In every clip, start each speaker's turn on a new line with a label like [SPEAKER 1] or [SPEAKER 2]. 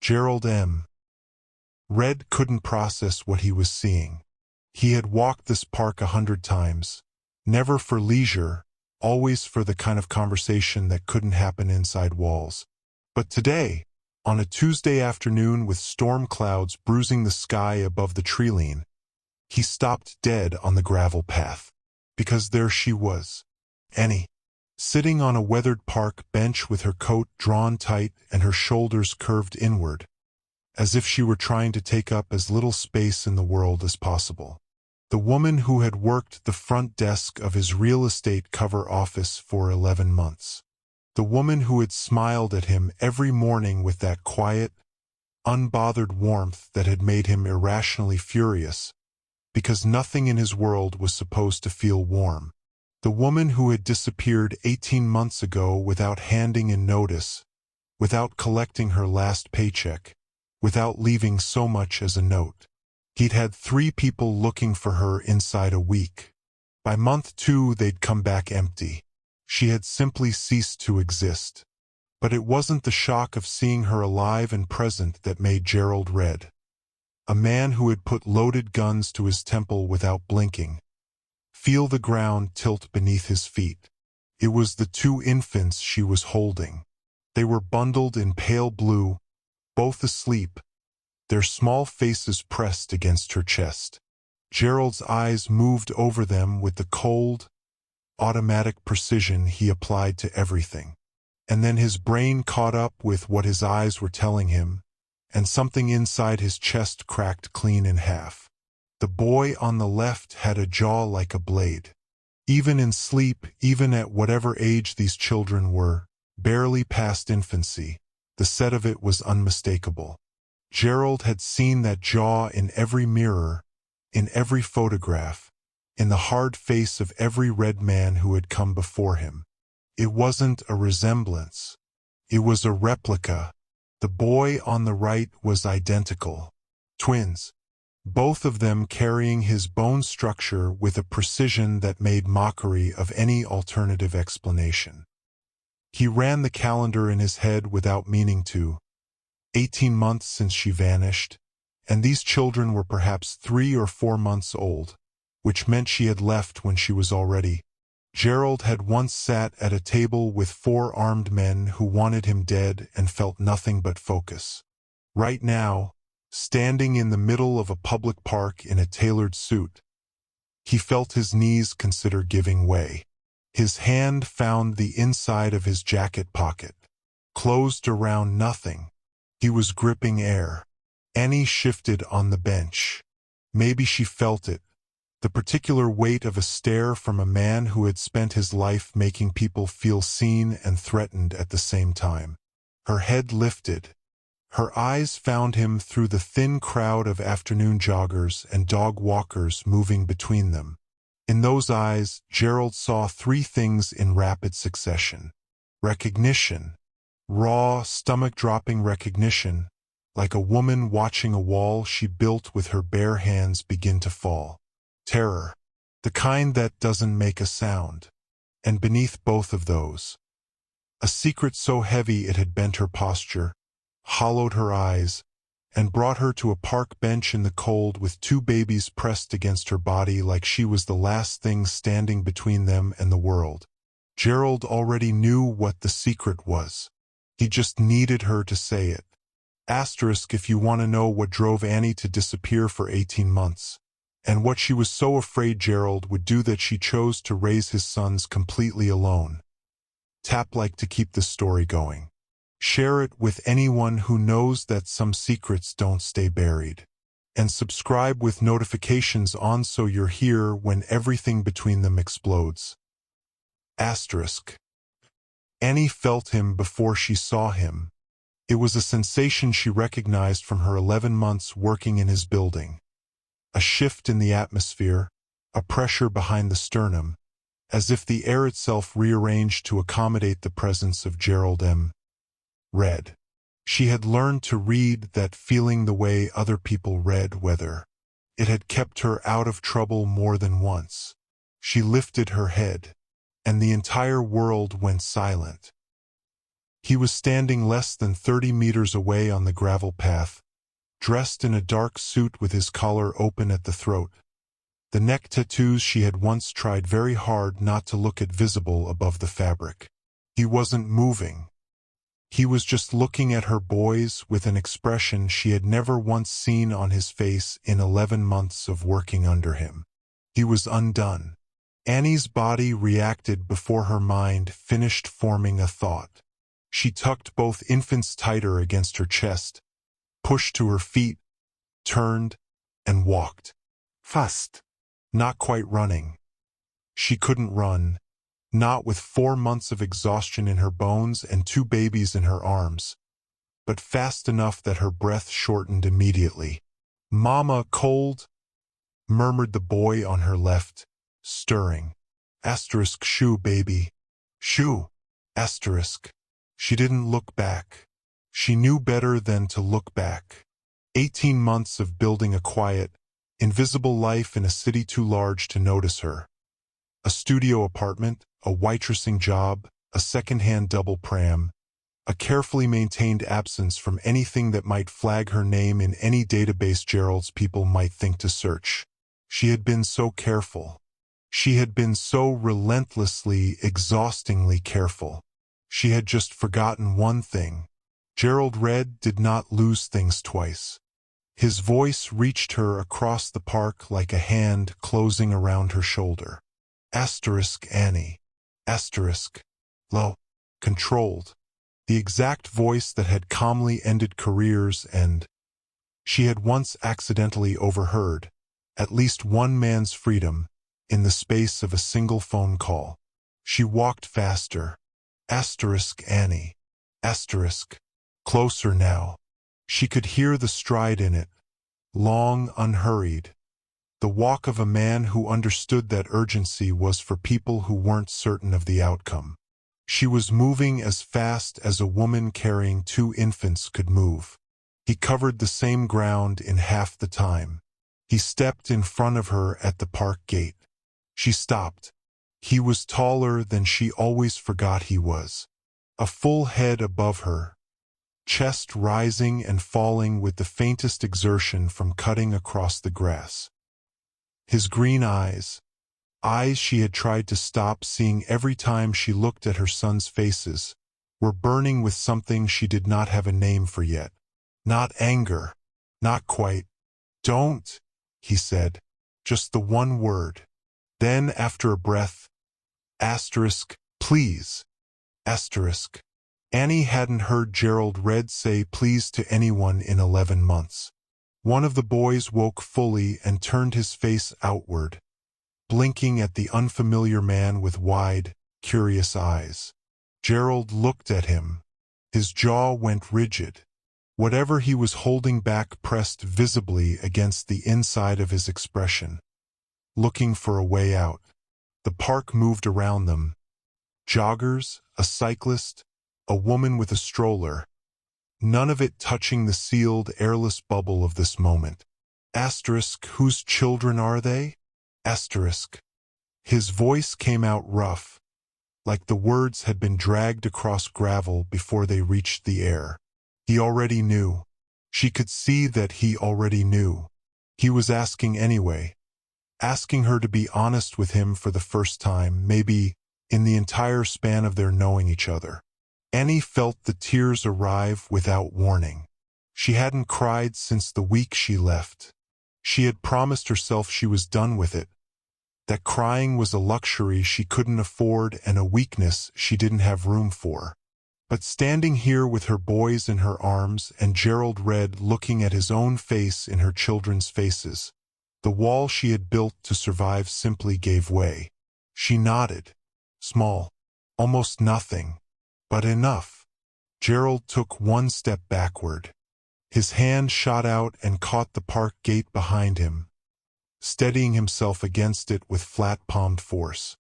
[SPEAKER 1] Gerald M. Red couldn't process what he was seeing. He had walked this park 100 times, never for leisure, always for the kind of conversation that couldn't happen inside walls. But today, on a Tuesday afternoon with storm clouds bruising the sky above the treeline, he stopped dead on the gravel path. Because there she was, Annie, sitting on a weathered park bench with her coat drawn tight and her shoulders curved inward, as if she were trying to take up as little space in the world as possible. The woman who had worked the front desk of his real estate cover office for 11 months. The woman who had smiled at him every morning with that quiet, unbothered warmth that had made him irrationally furious, because nothing in his world was supposed to feel warm. The woman who had disappeared 18 months ago without handing in notice, without collecting her last paycheck, without leaving so much as a note. He'd had 3 people looking for her inside a week. By month 2, they'd come back empty. She had simply ceased to exist. But it wasn't the shock of seeing her alive and present that made Gerald red. A man who had put loaded guns to his temple without blinking. Feel the ground tilt beneath his feet. It was the 2 infants she was holding. They were bundled in pale blue, both asleep, their small faces pressed against her chest. Gerald's eyes moved over them with the cold, automatic precision he applied to everything. And then his brain caught up with what his eyes were telling him, and something inside his chest cracked clean in half. The boy on the left had a jaw like a blade. Even in sleep, even at whatever age these children were, barely past infancy, the set of it was unmistakable. Gerald had seen that jaw in every mirror, in every photograph, in the hard face of every red man who had come before him. It wasn't a resemblance. It was a replica. The boy on the right was identical. Twins. Both of them carrying his bone structure with a precision that made mockery of any alternative explanation. He ran the calendar in his head without meaning to. 18 months since she vanished, and these children were perhaps 3 or 4 months old, which meant she had left when she was already. Gerald had once sat at a table with 4 armed men who wanted him dead and felt nothing but focus. Right now, standing in the middle of a public park in a tailored suit, he felt his knees consider giving way. His hand found the inside of his jacket pocket, closed around nothing. He was gripping air. Annie shifted on the bench. Maybe she felt it, the particular weight of a stare from a man who had spent his life making people feel seen and threatened at the same time. Her head lifted. Her eyes found him through the thin crowd of afternoon joggers and dog walkers moving between them. In those eyes, Gerald saw 3 things in rapid succession. Recognition. Raw, stomach-dropping recognition, like a woman watching a wall she built with her bare hands begin to fall. Terror. The kind that doesn't make a sound. And beneath both of those, a secret so heavy it had bent her posture, hollowed her eyes, and brought her to a park bench in the cold with 2 babies pressed against her body like she was the last thing standing between them and the world. Gerald already knew what the secret was. He just needed her to say it. Asterisk if you want to know what drove Annie to disappear for 18 months, and what she was so afraid Gerald would do that she chose to raise his sons completely alone. Tap like to keep this story going. Share it with anyone who knows that some secrets don't stay buried. And subscribe with notifications on so you're here when everything between them explodes. Asterisk. Annie felt him before she saw him. It was a sensation she recognized from her 11 months working in his building. A shift in the atmosphere, a pressure behind the sternum, as if the air itself rearranged to accommodate the presence of Gerald M. Red. She had learned to read that feeling the way other people read weather. It had kept her out of trouble more than once. She lifted her head, and the entire world went silent. He was standing less than 30 meters away on the gravel path, dressed in a dark suit with his collar open at the throat. The neck tattoos she had once tried very hard not to look at visible above the fabric. He wasn't moving. He was just looking at her boys with an expression she had never once seen on his face in 11 months of working under him. He was undone. Annie's body reacted before her mind finished forming a thought. She tucked both infants tighter against her chest, pushed to her feet, turned, and walked. Fast. Not quite running. She couldn't run, not with 4 months of exhaustion in her bones and 2 babies in her arms, but fast enough that her breath shortened immediately. "Mama, cold," murmured the boy on her left, stirring. Shoe, baby. Shoe. She didn't look back. She knew better than to look back. 18 months of building a quiet, invisible life in a city too large to notice her. A studio apartment, a waitressing job, a second-hand double pram, a carefully maintained absence from anything that might flag her name in any database Gerald's people might think to search. She had been so careful. She had been so relentlessly, exhaustingly careful. She had just forgotten one thing. Gerald Red did not lose things twice. His voice reached her across the park like a hand closing around her shoulder. Annie. Low. Controlled. The exact voice that had calmly ended careers and she had once accidentally overheard at least one man's freedom in the space of a single phone call. She walked faster. Annie. Closer now. She could hear the stride in it, long, unhurried. The walk of a man who understood that urgency was for people who weren't certain of the outcome. She was moving as fast as a woman carrying 2 infants could move. He covered the same ground in half the time. He stepped in front of her at the park gate. She stopped. He was taller than she always forgot he was. A full head above her, chest rising and falling with the faintest exertion from cutting across the grass. His green eyes she had tried to stop seeing every time she looked at her son's faces, were burning with something she did not have a name for yet. Not anger. Not quite. "Don't," he said. Just the one word. Then, after a breath, "Please." Annie hadn't heard Gerald Red say please to anyone in 11 months. One of the boys woke fully and turned his face outward, blinking at the unfamiliar man with wide, curious eyes. Gerald looked at him. His jaw went rigid. Whatever he was holding back pressed visibly against the inside of his expression, looking for a way out. The park moved around them. Joggers, a cyclist, a woman with a stroller, none of it touching the sealed, airless bubble of this moment. Whose children are they? His voice came out rough, like the words had been dragged across gravel before they reached the air. He already knew. She could see that he already knew. He was asking anyway, asking her to be honest with him for the first time, maybe in the entire span of their knowing each other. Annie felt the tears arrive without warning. She hadn't cried since the week she left. She had promised herself she was done with it, that crying was a luxury she couldn't afford and a weakness she didn't have room for. But standing here with her boys in her arms and Gerald Red looking at his own face in her children's faces, the wall she had built to survive simply gave way. She nodded. Small. Almost nothing. But enough. Gerald took one step backward. His hand shot out and caught the park gate behind him, steadying himself against it with flat-palmed force.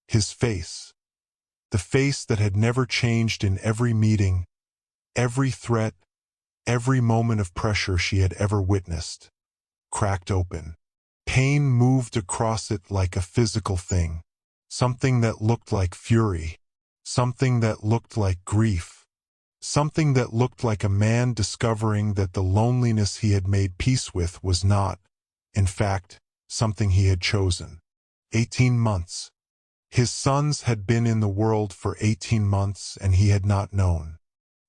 [SPEAKER 1] His face. The face that had never changed in every meeting, every threat, every moment of pressure she had ever witnessed, cracked open. Pain moved across it like a physical thing, something that looked like fury, something that looked like grief. Something that looked like a man discovering that the loneliness he had made peace with was not, in fact, something he had chosen. 18 months. His sons had been in the world for 18 months and he had not known.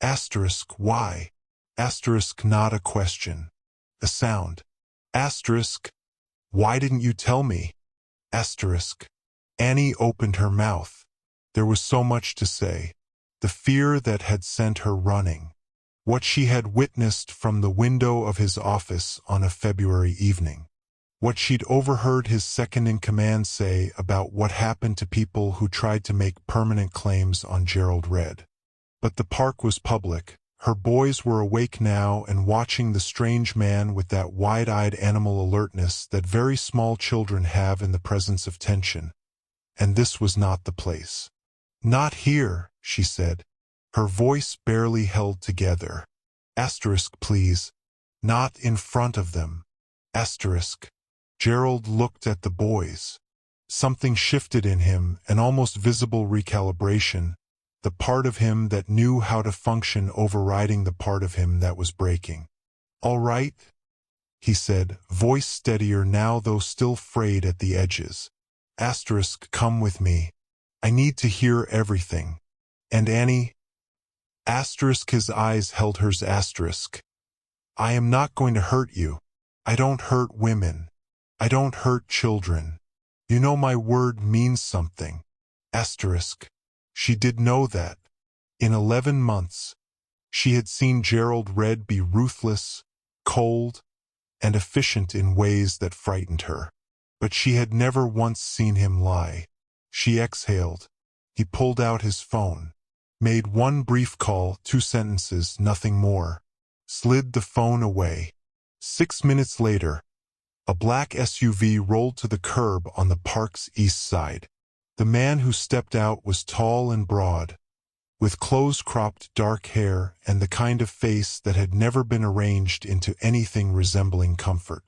[SPEAKER 1] Asterisk, why? Asterisk, not a question. A sound. Asterisk, why didn't you tell me? Asterisk. Annie opened her mouth. There was so much to say. The fear that had sent her running. What she had witnessed from the window of his office on a February evening. What she'd overheard his second-in-command say about what happened to people who tried to make permanent claims on Gerald Red. But the park was public. Her boys were awake now and watching the strange man with that wide-eyed animal alertness that very small children have in the presence of tension. And this was not the place. Not here, she said. Her voice barely held together. Asterisk, please. Not in front of them. Asterisk. Gerald looked at the boys. Something shifted in him, an almost visible recalibration, the part of him that knew how to function overriding the part of him that was breaking. All right, he said, voice steadier now though still frayed at the edges. Asterisk, come with me. I need to hear everything. And Annie? Asterisk, his eyes held hers. Asterisk. I am not going to hurt you. I don't hurt women. I don't hurt children. You know my word means something. Asterisk. She did know that. In 11 months, she had seen Gerald Red be ruthless, cold, and efficient in ways that frightened her. But she had never once seen him lie. She exhaled. He pulled out his phone. Made one brief call, 2 sentences, nothing more. Slid the phone away. 6 minutes later, a black SUV rolled to the curb on the park's east side. The man who stepped out was tall and broad, with close-cropped dark hair and the kind of face that had never been arranged into anything resembling comfort.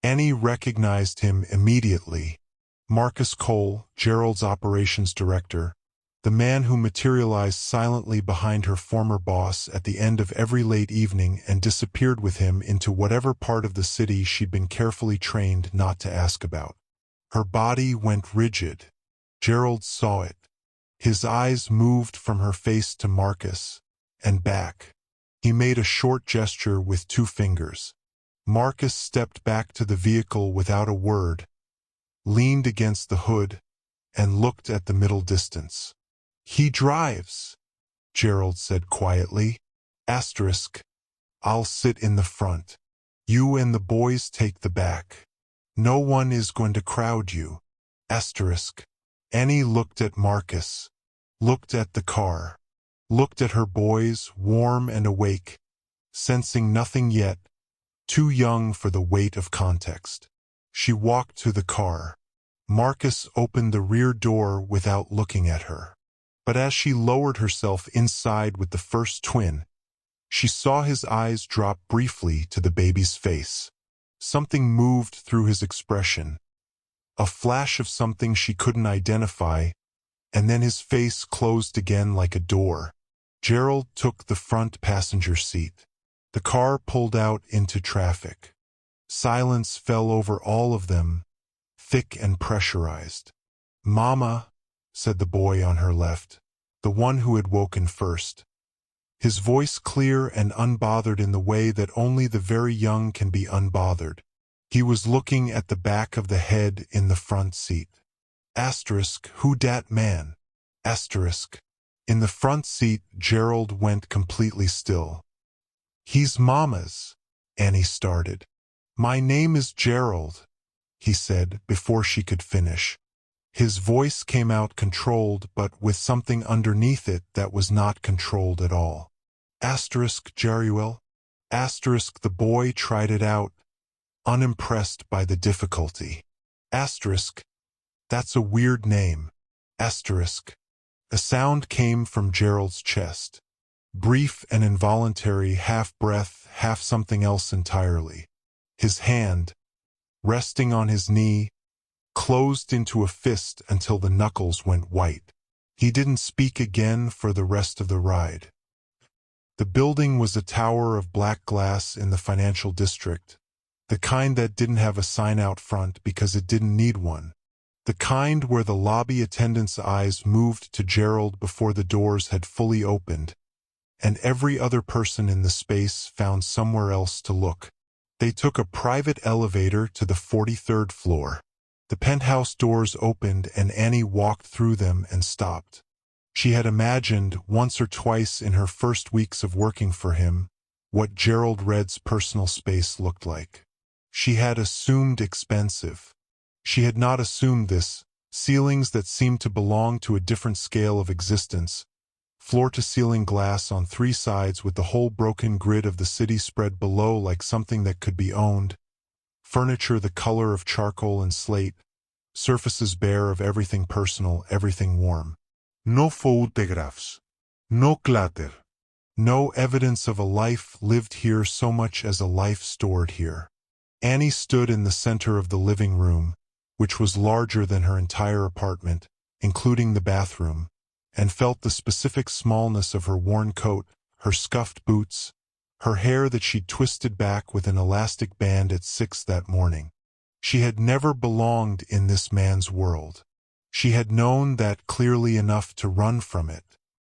[SPEAKER 1] Annie recognized him immediately. Marcus Cole, Gerald's operations director, the man who materialized silently behind her former boss at the end of every late evening and disappeared with him into whatever part of the city she'd been carefully trained not to ask about. Her body went rigid. Gerald saw it. His eyes moved from her face to Marcus, and back. He made a short gesture with 2 fingers. Marcus stepped back to the vehicle without a word, leaned against the hood, and looked at the middle distance. He drives, Gerald said quietly. Asterisk. I'll sit in the front. You and the boys take the back. No one is going to crowd you. Asterisk. Annie looked at Marcus, looked at the car, looked at her boys, warm and awake, sensing nothing yet, too young for the weight of context. She walked to the car. Marcus opened the rear door without looking at her. But as she lowered herself inside with the first twin, she saw his eyes drop briefly to the baby's face. Something moved through his expression. A flash of something she couldn't identify, and then his face closed again like a door. Gerald took the front passenger seat. The car pulled out into traffic. Silence fell over all of them, thick and pressurized. Mama, said the boy on her left, the one who had woken first. His voice clear and unbothered in the way that only the very young can be unbothered. He was looking at the back of the head in the front seat. Asterisk, who dat man? Asterisk. In the front seat, Gerald went completely still. He's Mama's, Annie started. My name is Gerald, he said before she could finish. His voice came out controlled but with something underneath it that was not controlled at all. Asterisk, Jeruel? Asterisk, the boy tried it out, unimpressed by the difficulty. Asterisk, that's a weird name. Asterisk. A sound came from Gerald's chest. Brief and involuntary, half breath, half something else entirely. His hand, resting on his knee, closed into a fist until the knuckles went white. He didn't speak again for the rest of the ride. The building was a tower of black glass in the financial district, the kind that didn't have a sign out front because it didn't need one, the kind where the lobby attendant's eyes moved to Gerald before the doors had fully opened, and every other person in the space found somewhere else to look. They took a private elevator to the 43rd floor. The penthouse doors opened and Annie walked through them and stopped. She had imagined, once or twice in her first weeks of working for him, what Gerald Red's personal space looked like. She had assumed expensive. She had not assumed this, ceilings that seemed to belong to a different scale of existence, floor-to-ceiling glass on three sides with the whole broken grid of the city spread below like something that could be owned, furniture the color of charcoal and slate, surfaces bare of everything personal, everything warm. No photographs. No clutter. No evidence of a life lived here so much as a life stored here. Annie stood in the center of the living room, which was larger than her entire apartment, including the bathroom, and felt the specific smallness of her worn coat, her scuffed boots, her hair that she'd twisted back with an elastic band at 6 that morning. She had never belonged in this man's world. She had known that clearly enough to run from it.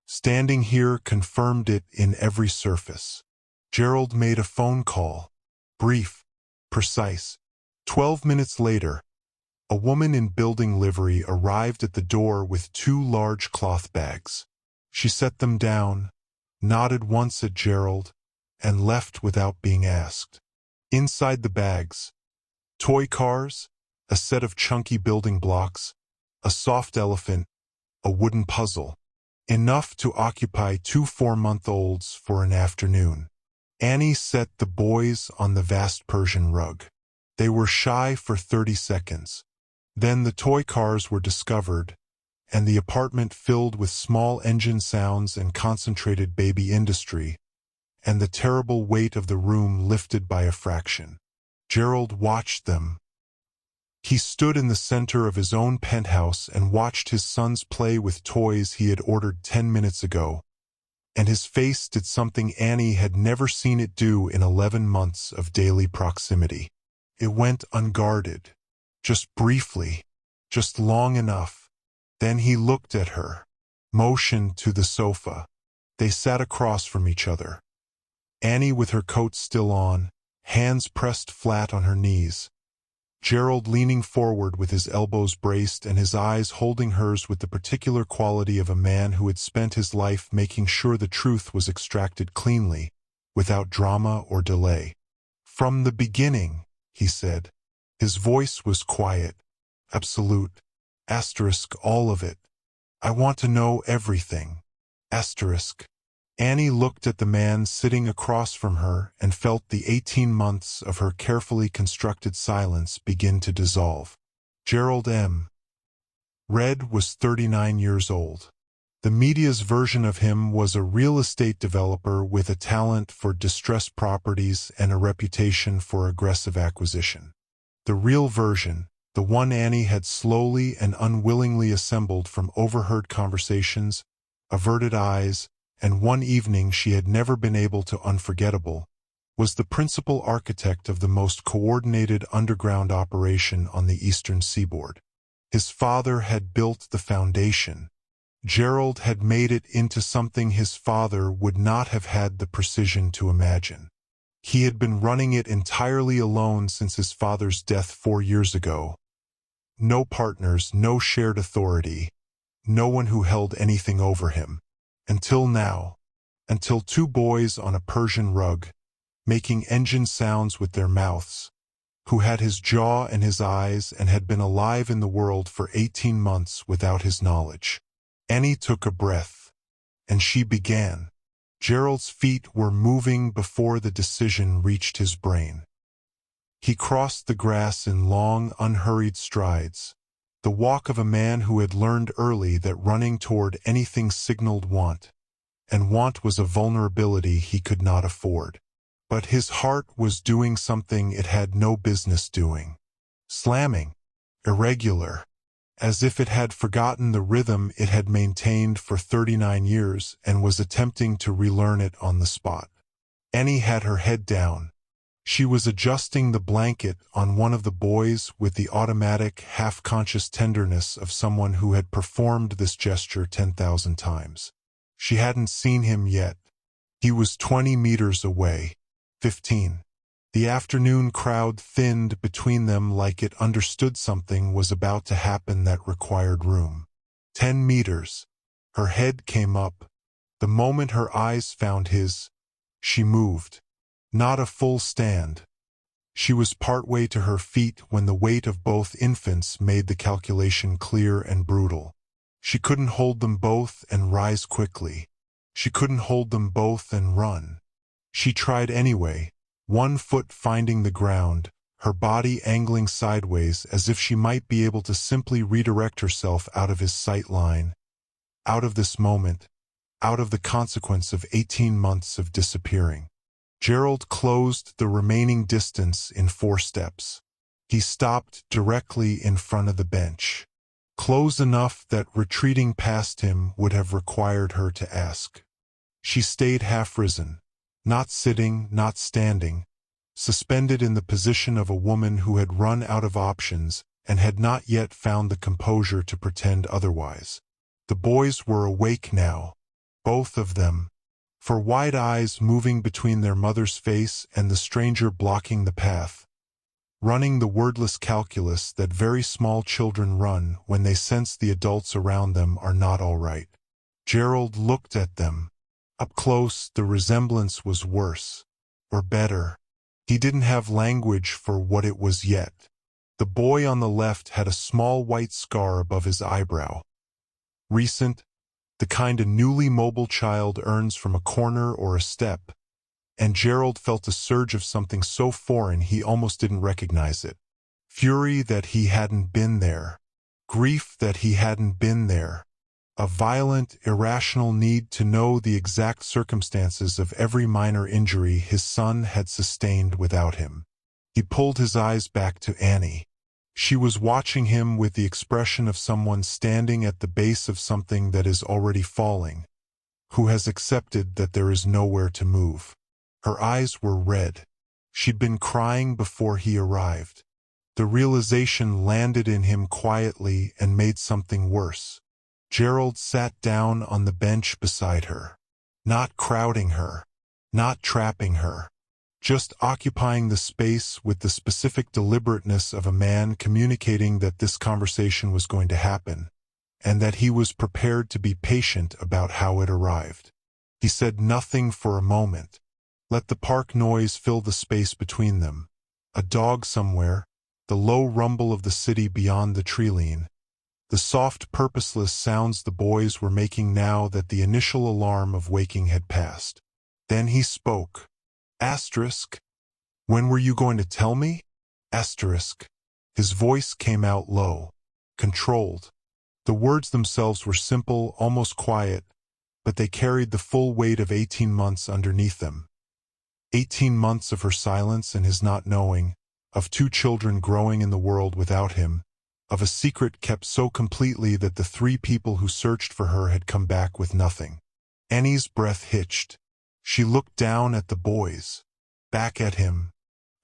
[SPEAKER 1] Standing here confirmed it in every surface. Gerald made a phone call. Brief, precise. 12 minutes later, a woman in building livery arrived at the door with 2 large cloth bags. She set them down, nodded once at Gerald, and left without being asked. Inside the bags, toy cars, a set of chunky building blocks, a soft elephant, a wooden puzzle. Enough to occupy 2 4-month-olds for an afternoon. Annie set the boys on the vast Persian rug. They were shy for 30 seconds. Then the toy cars were discovered, and the apartment filled with small engine sounds and concentrated baby industry, and the terrible weight of the room lifted by a fraction. Gerald watched them. He stood in the center of his own penthouse and watched his sons play with toys he had ordered 10 minutes ago, and his face did something Annie had never seen it do in 11 months of daily proximity. It went unguarded, just briefly, just long enough. Then he looked at her, motioned to the sofa. They sat across from each other. Annie with her coat still on, hands pressed flat on her knees. Gerald leaning forward with his elbows braced and his eyes holding hers with the particular quality of a man who had spent his life making sure the truth was extracted cleanly, without drama or delay. From the beginning, he said. His voice was quiet, absolute, asterisk all of it. I want to know everything, asterisk. Annie looked at the man sitting across from her and felt the 18 months of her carefully constructed silence begin to dissolve. Gerald M. Red was 39 years old. The media's version of him was a real estate developer with a talent for distressed properties and a reputation for aggressive acquisition. The real version, the one Annie had slowly and unwillingly assembled from overheard conversations, averted eyes, and one evening she had never been able to unforgettable, was the principal architect of the most coordinated underground operation on the eastern seaboard. His father had built the foundation. Gerald had made it into something his father would not have had the precision to imagine. He had been running it entirely alone since his father's death 4 years ago. No partners, no shared authority, no one who held anything over him. Until now, until 2 boys on a Persian rug, making engine sounds with their mouths, who had his jaw and his eyes and had been alive in the world for 18 months without his knowledge. Annie took a breath, and she began. Gerald's feet were moving before the decision reached his brain. He crossed the grass in long, unhurried strides, the walk of a man who had learned early that running toward anything signaled want, and want was a vulnerability he could not afford. But his heart was doing something it had no business doing. Slamming, irregular, as if it had forgotten the rhythm it had maintained for 39 years and was attempting to relearn it on the spot. Annie had her head down. She was adjusting the blanket on one of the boys with the automatic, half-conscious tenderness of someone who had performed this gesture 10,000 times. She hadn't seen him yet. He was 20 meters away. 15. The afternoon crowd thinned between them like it understood something was about to happen that required room. 10 meters. Her head came up. The moment her eyes found his, she moved. Not a full stand. She was partway to her feet when the weight of both infants made the calculation clear and brutal. She couldn't hold them both and rise quickly. She couldn't hold them both and run. She tried anyway, one foot finding the ground, her body angling sideways as if she might be able to simply redirect herself out of his sight line, out of this moment, out of the consequence of 18 months of disappearing. Gerald closed the remaining distance in 4 steps. He stopped directly in front of the bench. Close enough that retreating past him would have required her to ask. She stayed half-risen, not sitting, not standing, suspended in the position of a woman who had run out of options and had not yet found the composure to pretend otherwise. The boys were awake now, both of them, for wide eyes moving between their mother's face and the stranger blocking the path, running the wordless calculus that very small children run when they sense the adults around them are not all right. Gerald looked at them. Up close, the resemblance was worse, or better. He didn't have language for what it was yet. The boy on the left had a small white scar above his eyebrow. Recent, the kind a newly mobile child earns from a corner or a step, and Gerald felt a surge of something so foreign he almost didn't recognize it. Fury that he hadn't been there. Grief that he hadn't been there. A violent, irrational need to know the exact circumstances of every minor injury his son had sustained without him. He pulled his eyes back to Annie. She was watching him with the expression of someone standing at the base of something that is already falling, who has accepted that there is nowhere to move. Her eyes were red. She'd been crying before he arrived. The realization landed in him quietly and made something worse. Gerald sat down on the bench beside her, not crowding her, not trapping her, just occupying the space with the specific deliberateness of a man communicating that this conversation was going to happen, and that he was prepared to be patient about how it arrived. He said nothing for a moment. Let the park noise fill the space between them. A dog somewhere, the low rumble of the city beyond the tree-line, the soft, purposeless sounds the boys were making now that the initial alarm of waking had passed. Then he spoke. Asterisk. When were you going to tell me? Asterisk. His voice came out low, controlled. The words themselves were simple, almost quiet, but they carried the full weight of 18 months underneath them. 18 months of her silence and his not knowing, of 2 children growing in the world without him, of a secret kept so completely that the 3 people who searched for her had come back with nothing. Annie's breath hitched. She looked down at the boys, back at him.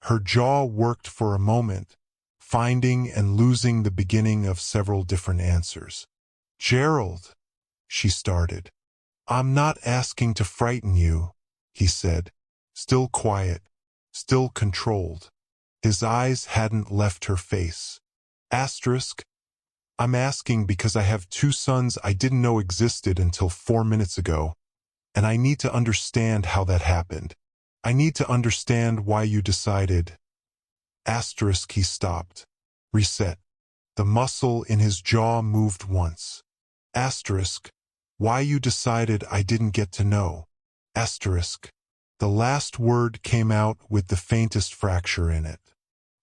[SPEAKER 1] Her jaw worked for a moment, finding and losing the beginning of several different answers. Gerald, she started. I'm not asking to frighten you, he said, still quiet, still controlled. His eyes hadn't left her face. Asterisk. I'm asking because I have 2 sons I didn't know existed until 4 minutes ago, and I need to understand how that happened. I need to understand why you decided. Asterisk. He stopped. Reset. The muscle in his jaw moved once. Asterisk. Why you decided I didn't get to know. Asterisk. The last word came out with the faintest fracture in it.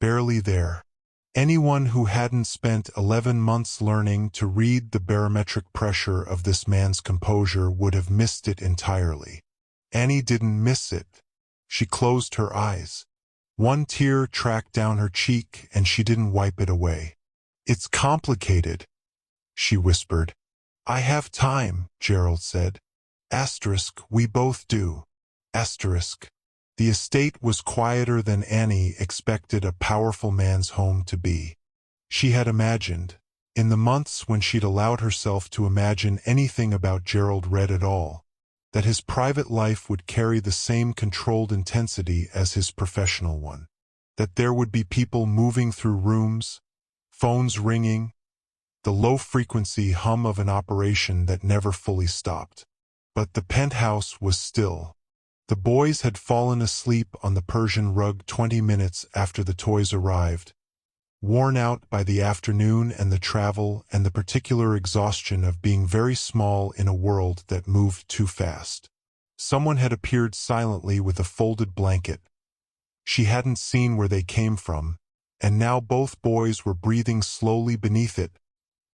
[SPEAKER 1] Barely there. Anyone who hadn't spent 11 months learning to read the barometric pressure of this man's composure would have missed it entirely. Annie didn't miss it. She closed her eyes. One tear tracked down her cheek and she didn't wipe it away. It's complicated, she whispered. I have time, Gerald said. Asterisk, we both do. Asterisk. The estate was quieter than Annie expected a powerful man's home to be. She had imagined, in the months when she'd allowed herself to imagine anything about Gerald Red at all, that his private life would carry the same controlled intensity as his professional one. That there would be people moving through rooms, phones ringing, the low-frequency hum of an operation that never fully stopped. But the penthouse was still. The boys had fallen asleep on the Persian rug 20 minutes after the toys arrived, worn out by the afternoon and the travel and the particular exhaustion of being very small in a world that moved too fast. Someone had appeared silently with a folded blanket. She hadn't seen where they came from, and now both boys were breathing slowly beneath it,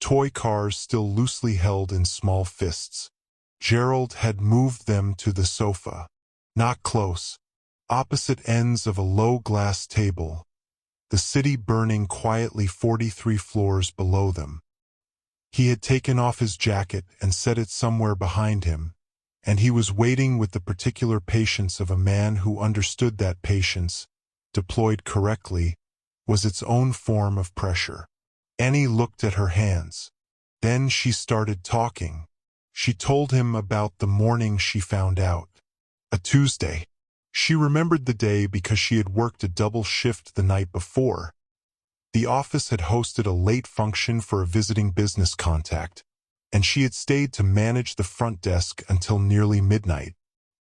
[SPEAKER 1] toy cars still loosely held in small fists. Gerald had moved them to the sofa. Not close, opposite ends of a low glass table, the city burning quietly 43 floors below them. He had taken off his jacket and set it somewhere behind him, and he was waiting with the particular patience of a man who understood that patience, deployed correctly, was its own form of pressure. Annie looked at her hands. Then she started talking. She told him about the morning she found out. A Tuesday. She remembered the day because she had worked a double shift the night before. The office had hosted a late function for a visiting business contact, and she had stayed to manage the front desk until nearly midnight.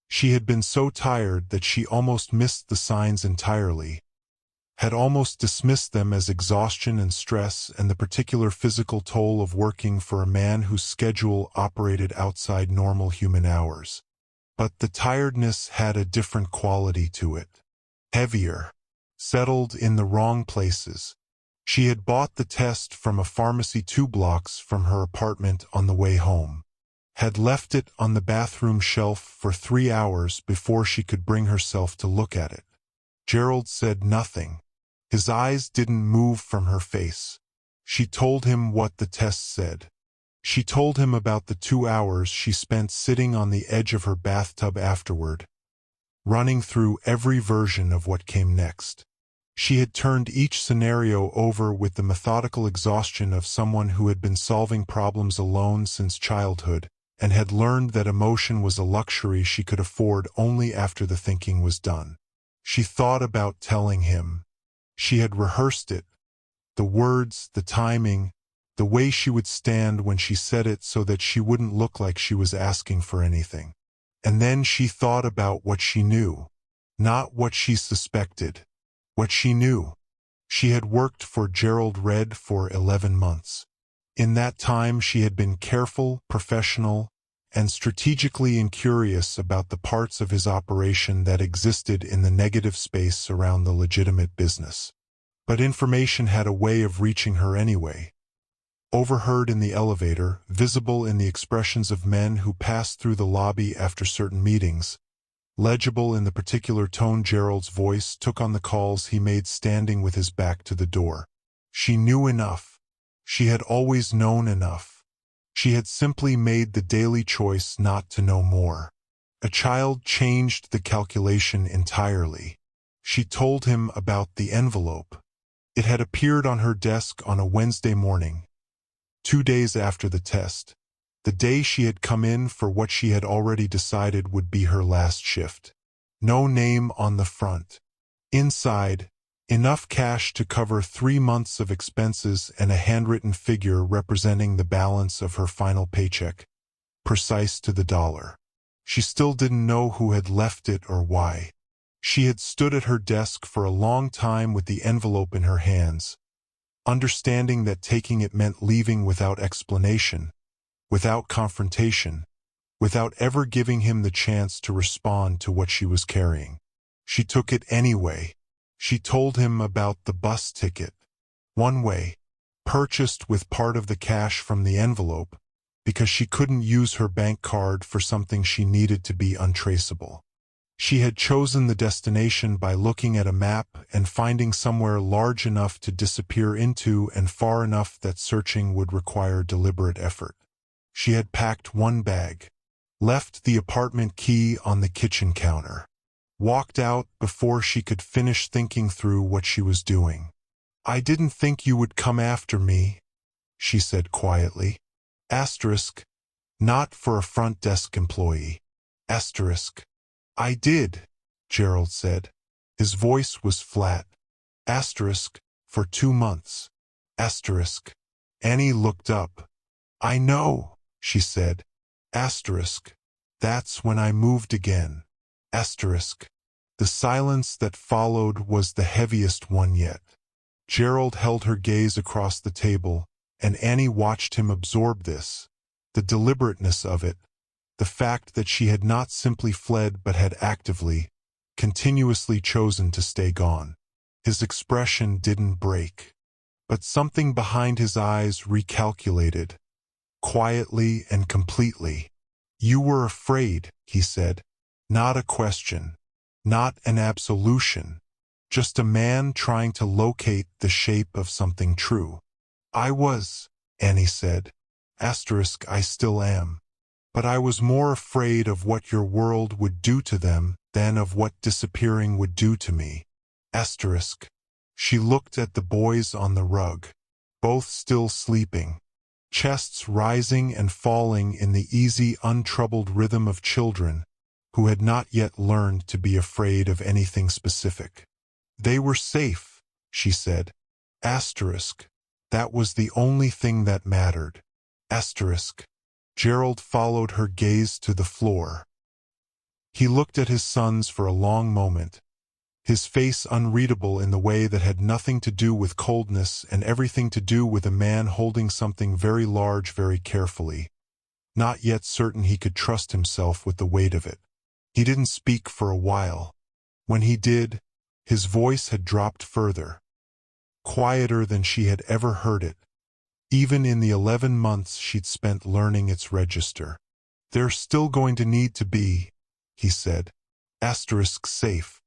[SPEAKER 1] She had been so tired that she almost missed the signs entirely, had almost dismissed them as exhaustion and stress and the particular physical toll of working for a man whose schedule operated outside normal human hours. But the tiredness had a different quality to it. Heavier. Settled in the wrong places. She had bought the test from a pharmacy 2 blocks from her apartment on the way home. Had left it on the bathroom shelf for 3 hours before she could bring herself to look at it. Gerald said nothing. His eyes didn't move from her face. She told him what the test said. She told him about the 2 hours she spent sitting on the edge of her bathtub afterward, running through every version of what came next. She had turned each scenario over with the methodical exhaustion of someone who had been solving problems alone since childhood, and had learned that emotion was a luxury she could afford only after the thinking was done. She thought about telling him. She had rehearsed it, the words, the timing, the way she would stand when she said it so that she wouldn't look like she was asking for anything. And then she thought about what she knew, not what she suspected, what she knew. She had worked for Gerald Red for 11 months. In that time she had been careful, professional, and strategically incurious about the parts of his operation that existed in the negative space around the legitimate business. But information had a way of reaching her anyway. Overheard in the elevator, visible in the expressions of men who passed through the lobby after certain meetings, legible in the particular tone Gerald's voice took on the calls he made standing with his back to the door. She knew enough. She had always known enough. She had simply made the daily choice not to know more. A child changed the calculation entirely. She told him about the envelope. It had appeared on her desk on a Wednesday morning, 2 days after the test, the day she had come in for what she had already decided would be her last shift. No name on the front. Inside, enough cash to cover 3 months of expenses and a handwritten figure representing the balance of her final paycheck, precise to the dollar. She still didn't know who had left it or why. She had stood at her desk for a long time with the envelope in her hands, understanding that taking it meant leaving without explanation, without confrontation, without ever giving him the chance to respond to what she was carrying. She took it anyway. She told him about the bus ticket, one way, purchased with part of the cash from the envelope, because she couldn't use her bank card for something she needed to be untraceable. She had chosen the destination by looking at a map and finding somewhere large enough to disappear into and far enough that searching would require deliberate effort. She had packed one bag, left the apartment key on the kitchen counter, walked out before she could finish thinking through what she was doing. "I didn't think you would come after me," she said quietly. Asterisk, not for a front desk employee. Asterisk. "I did," Gerald said. His voice was flat. Asterisk, for 2 months. Asterisk. Annie looked up. "I know," she said. Asterisk. "That's when I moved again." Asterisk. The silence that followed was the heaviest one yet. Gerald held her gaze across the table, and Annie watched him absorb this. The deliberateness of it, the fact that she had not simply fled but had actively, continuously chosen to stay gone. His expression didn't break, but something behind his eyes recalculated, quietly and completely. "You were afraid," he said. Not a question, not an absolution, just a man trying to locate the shape of something true. "I was," Annie said. Asterisk, "I still am. But I was more afraid of what your world would do to them than of what disappearing would do to me." Asterisk. She looked at the boys on the rug, both still sleeping, chests rising and falling in the easy, untroubled rhythm of children who had not yet learned to be afraid of anything specific. "They were safe," she said. Asterisk. That was the only thing that mattered. Asterisk. Gerald followed her gaze to the floor. He looked at his sons for a long moment, his face unreadable in the way that had nothing to do with coldness and everything to do with a man holding something very large very carefully, not yet certain he could trust himself with the weight of it. He didn't speak for a while. When he did, his voice had dropped further, quieter than she had ever heard it, even in the 11 months she'd spent learning its register. "They're still going to need to be," he said. Asterisk, "safe.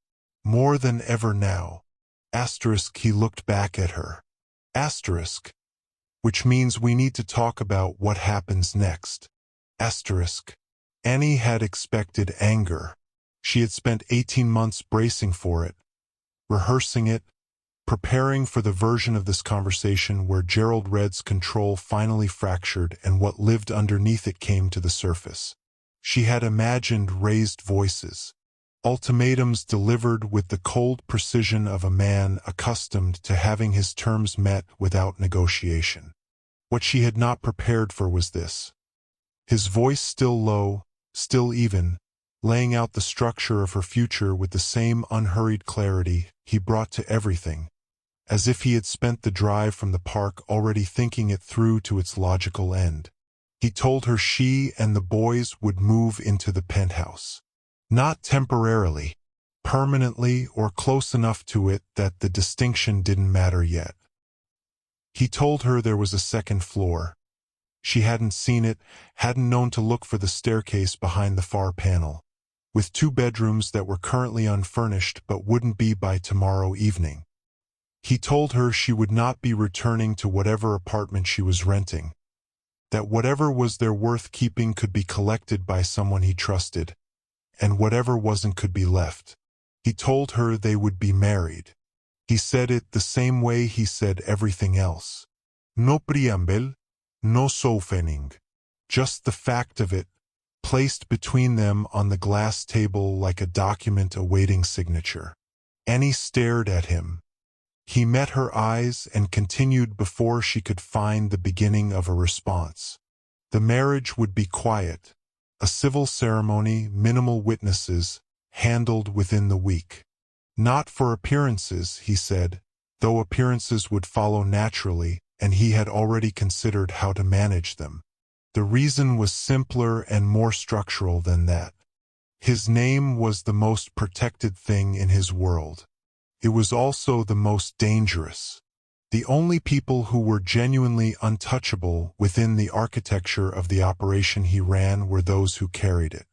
[SPEAKER 1] More than ever now." Asterisk, he looked back at her. Asterisk, "which means we need to talk about what happens next." Asterisk. Annie had expected anger. She had spent 18 months bracing for it, rehearsing it, preparing for the version of this conversation where Gerald Red's control finally fractured and what lived underneath it came to the surface. She had imagined raised voices, ultimatums delivered with the cold precision of a man accustomed to having his terms met without negotiation. What she had not prepared for was this. His voice still low, still even, laying out the structure of her future with the same unhurried clarity he brought to everything, as if he had spent the drive from the park already thinking it through to its logical end. He told her she and the boys would move into the penthouse. Not temporarily, permanently, or close enough to it that the distinction didn't matter yet. He told her there was a second floor. She hadn't seen it, hadn't known to look for the staircase behind the far panel, with 2 bedrooms that were currently unfurnished but wouldn't be by tomorrow evening. He told her she would not be returning to whatever apartment she was renting, that whatever was there worth keeping could be collected by someone he trusted, and whatever wasn't could be left. He told her they would be married. He said it the same way he said everything else. No preamble, no softening. Just the fact of it, placed between them on the glass table like a document awaiting signature. Annie stared at him. He met her eyes and continued before she could find the beginning of a response. The marriage would be quiet, a civil ceremony, minimal witnesses, handled within the week. Not for appearances, he said, though appearances would follow naturally, and he had already considered how to manage them. The reason was simpler and more structural than that. His name was the most protected thing in his world. It was also the most dangerous. The only people who were genuinely untouchable within the architecture of the operation he ran were those who carried it.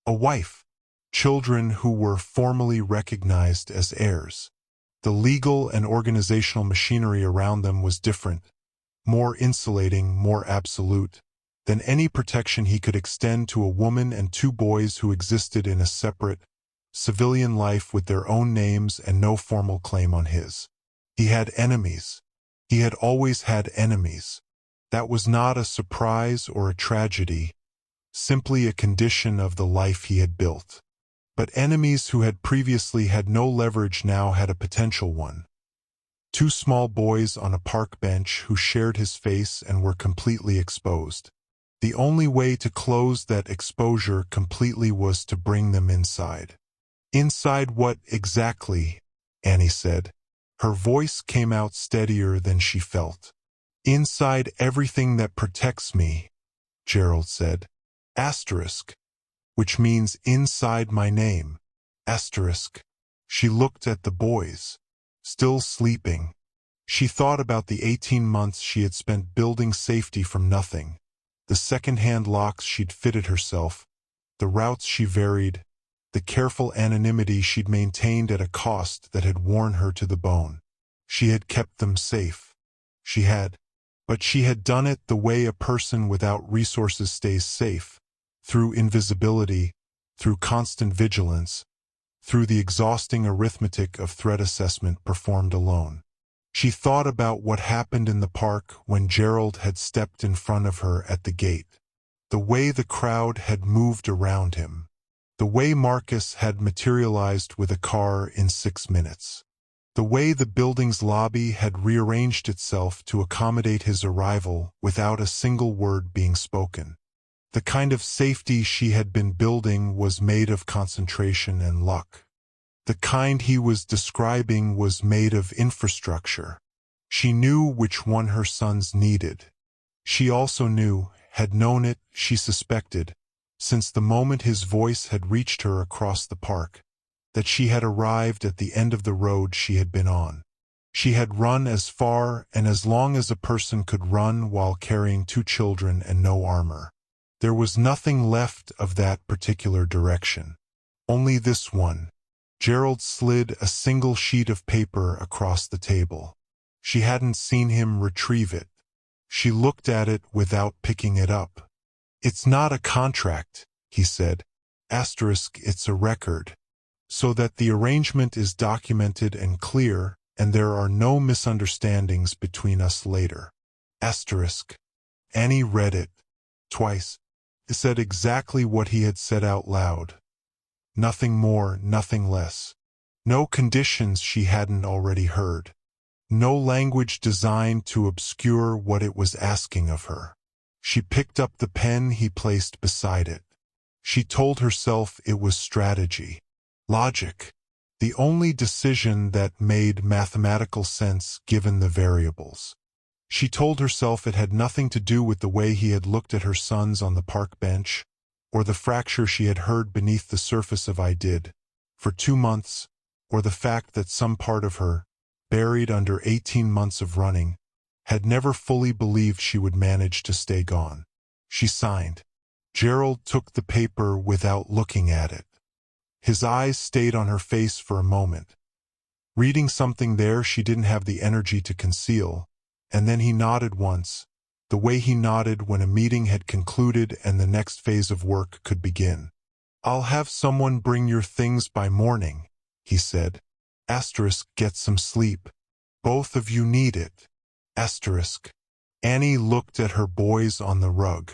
[SPEAKER 1] A wife, children who were formally recognized as heirs. The legal and organizational machinery around them was different, more insulating, more absolute, than any protection he could extend to a woman and two boys who existed in a separate, civilian life with their own names and no formal claim on his. He had enemies. He had always had enemies. That was not a surprise or a tragedy, simply a condition of the life he had built. But enemies who had previously had no leverage now had a potential one. Two small boys on a park bench who shared his face and were completely exposed. The only way to close that exposure completely was to bring them inside. Inside what exactly? Annie said. Her voice came out steadier than she felt. Inside everything that protects me, Gerald said. Asterisk. Which means inside my name. Asterisk. She looked at the boys, still sleeping. She thought about the 18 months she had spent building safety from nothing, the second-hand locks she'd fitted herself, the routes she varied, the careful anonymity she'd maintained at a cost that had worn her to the bone. She had kept them safe. She had. But she had done it the way a person without resources stays safe, through invisibility, through constant vigilance, through the exhausting arithmetic of threat assessment performed alone. She thought about what happened in the park when Gerald had stepped in front of her at the gate, the way the crowd had moved around him, the way Marcus had materialized with a car in 6 minutes, the way the building's lobby had rearranged itself to accommodate his arrival without a single word being spoken. The kind of safety she had been building was made of concentration and luck. The kind he was describing was made of infrastructure. She knew which one her sons needed. She also knew, had known it, she suspected, since the moment his voice had reached her across the park, that she had arrived at the end of the road she had been on. She had run as far and as long as a person could run while carrying 2 children and no armor. There was nothing left of that particular direction. Only this one. Gerald slid a single sheet of paper across the table. She hadn't seen him retrieve it. She looked at it without picking it up. It's not a contract, he said. Asterisk, it's a record. So that the arrangement is documented and clear, and there are no misunderstandings between us later. Asterisk. Annie read it. Twice. It said exactly what he had said out loud. Nothing more, nothing less. No conditions she hadn't already heard. No language designed to obscure what it was asking of her. She picked up the pen he placed beside it. She told herself it was strategy. Logic. The only decision that made mathematical sense given the variables. She told herself it had nothing to do with the way he had looked at her sons on the park bench, or the fracture she had heard beneath the surface of I did, for 2 months, or the fact that some part of her, buried under 18 months of running, had never fully believed she would manage to stay gone. She signed. Gerald took the paper without looking at it. His eyes stayed on her face for a moment. Reading something there she didn't have the energy to conceal, and then he nodded once, the way he nodded when a meeting had concluded and the next phase of work could begin. I'll have someone bring your things by morning, he said. Asterisk, get some sleep. Both of you need it. Asterisk. Annie looked at her boys on the rug,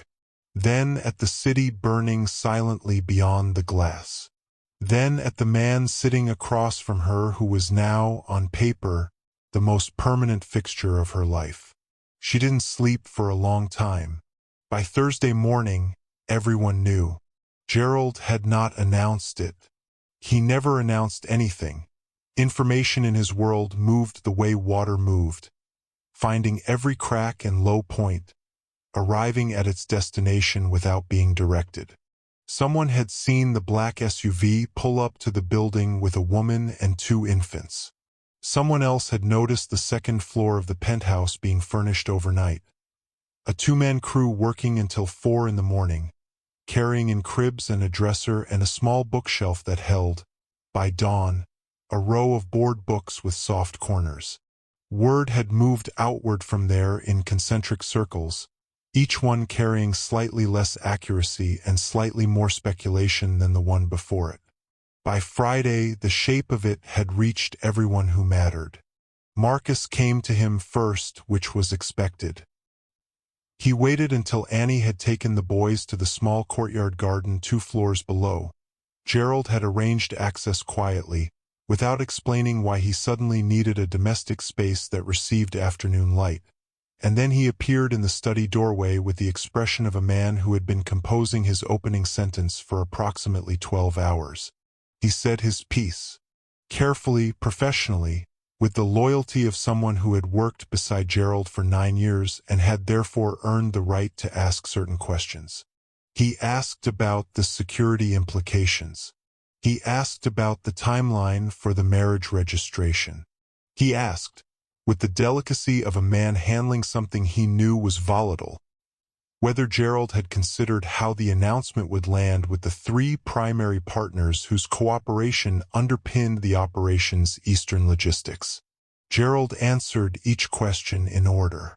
[SPEAKER 1] then at the city burning silently beyond the glass, then at the man sitting across from her who was now, on paper, the most permanent fixture of her life. She didn't sleep for a long time. By Thursday morning, everyone knew. Gerald had not announced it. He never announced anything. Information in his world moved the way water moved, finding every crack and low point, arriving at its destination without being directed. Someone had seen the black SUV pull up to the building with a woman and 2 infants. Someone else had noticed the second floor of the penthouse being furnished overnight. A 2-man crew working until 4 in the morning, carrying in cribs and a dresser and a small bookshelf that held, by dawn, a row of board books with soft corners. Word had moved outward from there in concentric circles, each one carrying slightly less accuracy and slightly more speculation than the one before it. By Friday, the shape of it had reached everyone who mattered. Marcus came to him first, which was expected. He waited until Annie had taken the boys to the small courtyard garden 2 floors below. Gerald had arranged access quietly, without explaining why he suddenly needed a domestic space that received afternoon light. And then he appeared in the study doorway with the expression of a man who had been composing his opening sentence for approximately 12 hours. He said his piece, carefully, professionally, with the loyalty of someone who had worked beside Gerald for 9 years and had therefore earned the right to ask certain questions. He asked about the security implications. He asked about the timeline for the marriage registration. He asked, with the delicacy of a man handling something he knew was volatile, whether Gerald had considered how the announcement would land with the 3 primary partners whose cooperation underpinned the operation's Eastern logistics. Gerald answered each question in order,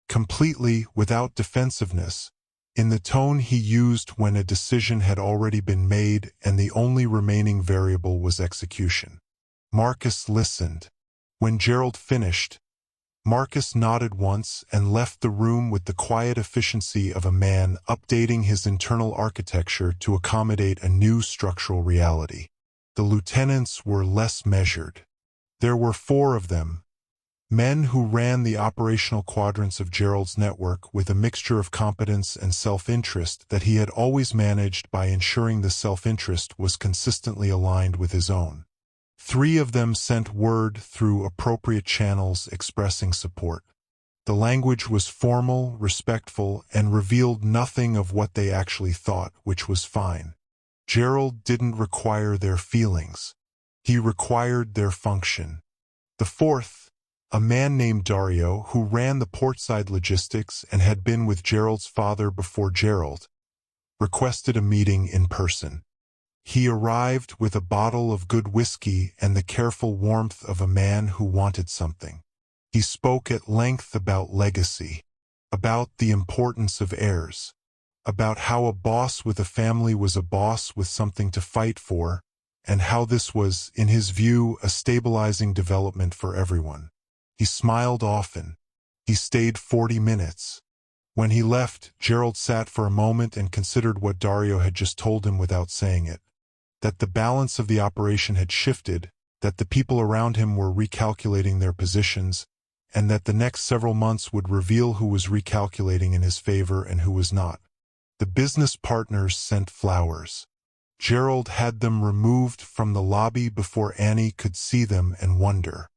[SPEAKER 1] completely without defensiveness, in the tone he used when a decision had already been made and the only remaining variable was execution. Marcus listened. When Gerald finished, Marcus nodded once and left the room with the quiet efficiency of a man updating his internal architecture to accommodate a new structural reality. The lieutenants were less measured. There were 4 of them, men who ran the operational quadrants of Gerald's network with a mixture of competence and self-interest that he had always managed by ensuring the self-interest was consistently aligned with his own. 3 of them sent word through appropriate channels expressing support. The language was formal, respectful, and revealed nothing of what they actually thought, which was fine. Gerald didn't require their feelings. He required their function. The 4th, a man named Dario, who ran the portside logistics and had been with Gerald's father before Gerald, requested a meeting in person. He arrived with a bottle of good whiskey and the careful warmth of a man who wanted something. He spoke at length about legacy, about the importance of heirs, about how a boss with a family was a boss with something to fight for, and how this was, in his view, a stabilizing development for everyone. He smiled often. He stayed 40 minutes. When he left, Gerald sat for a moment and considered what Dario had just told him without saying it. That the balance of the operation had shifted, that the people around him were recalculating their positions, and that the next several months would reveal who was recalculating in his favor and who was not. The business partners sent flowers. Gerald had them removed from the lobby before Annie could see them and wonder.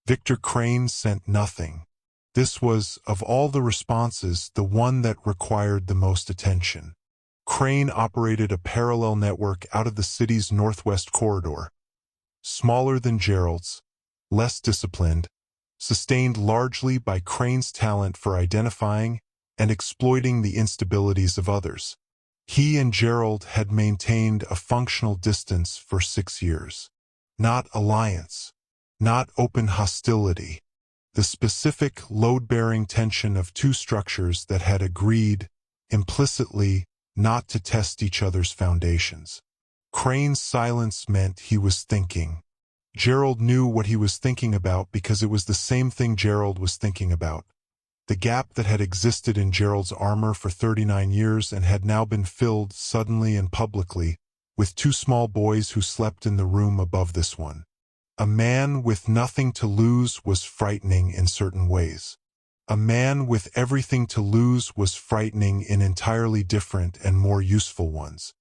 [SPEAKER 1] Victor Crane sent nothing. This was, of all the responses, the one that required the most attention. Crane operated a parallel network out of the city's northwest corridor, smaller than Gerald's, less disciplined, sustained largely by Crane's talent for identifying and exploiting the instabilities of others. He and Gerald had maintained a functional distance for 6 years. Not alliance, not open hostility, the specific load-bearing tension of 2 structures that had agreed, implicitly, not to test each other's foundations. Crane's silence meant he was thinking. Gerald knew what he was thinking about because it was the same thing Gerald was thinking about. The gap that had existed in Gerald's armor for 39 years and had now been filled suddenly and publicly with 2 small boys who slept in the room above this one. A man with nothing to lose was frightening in certain ways. A man with everything to lose was frightening in entirely different and more useful ones.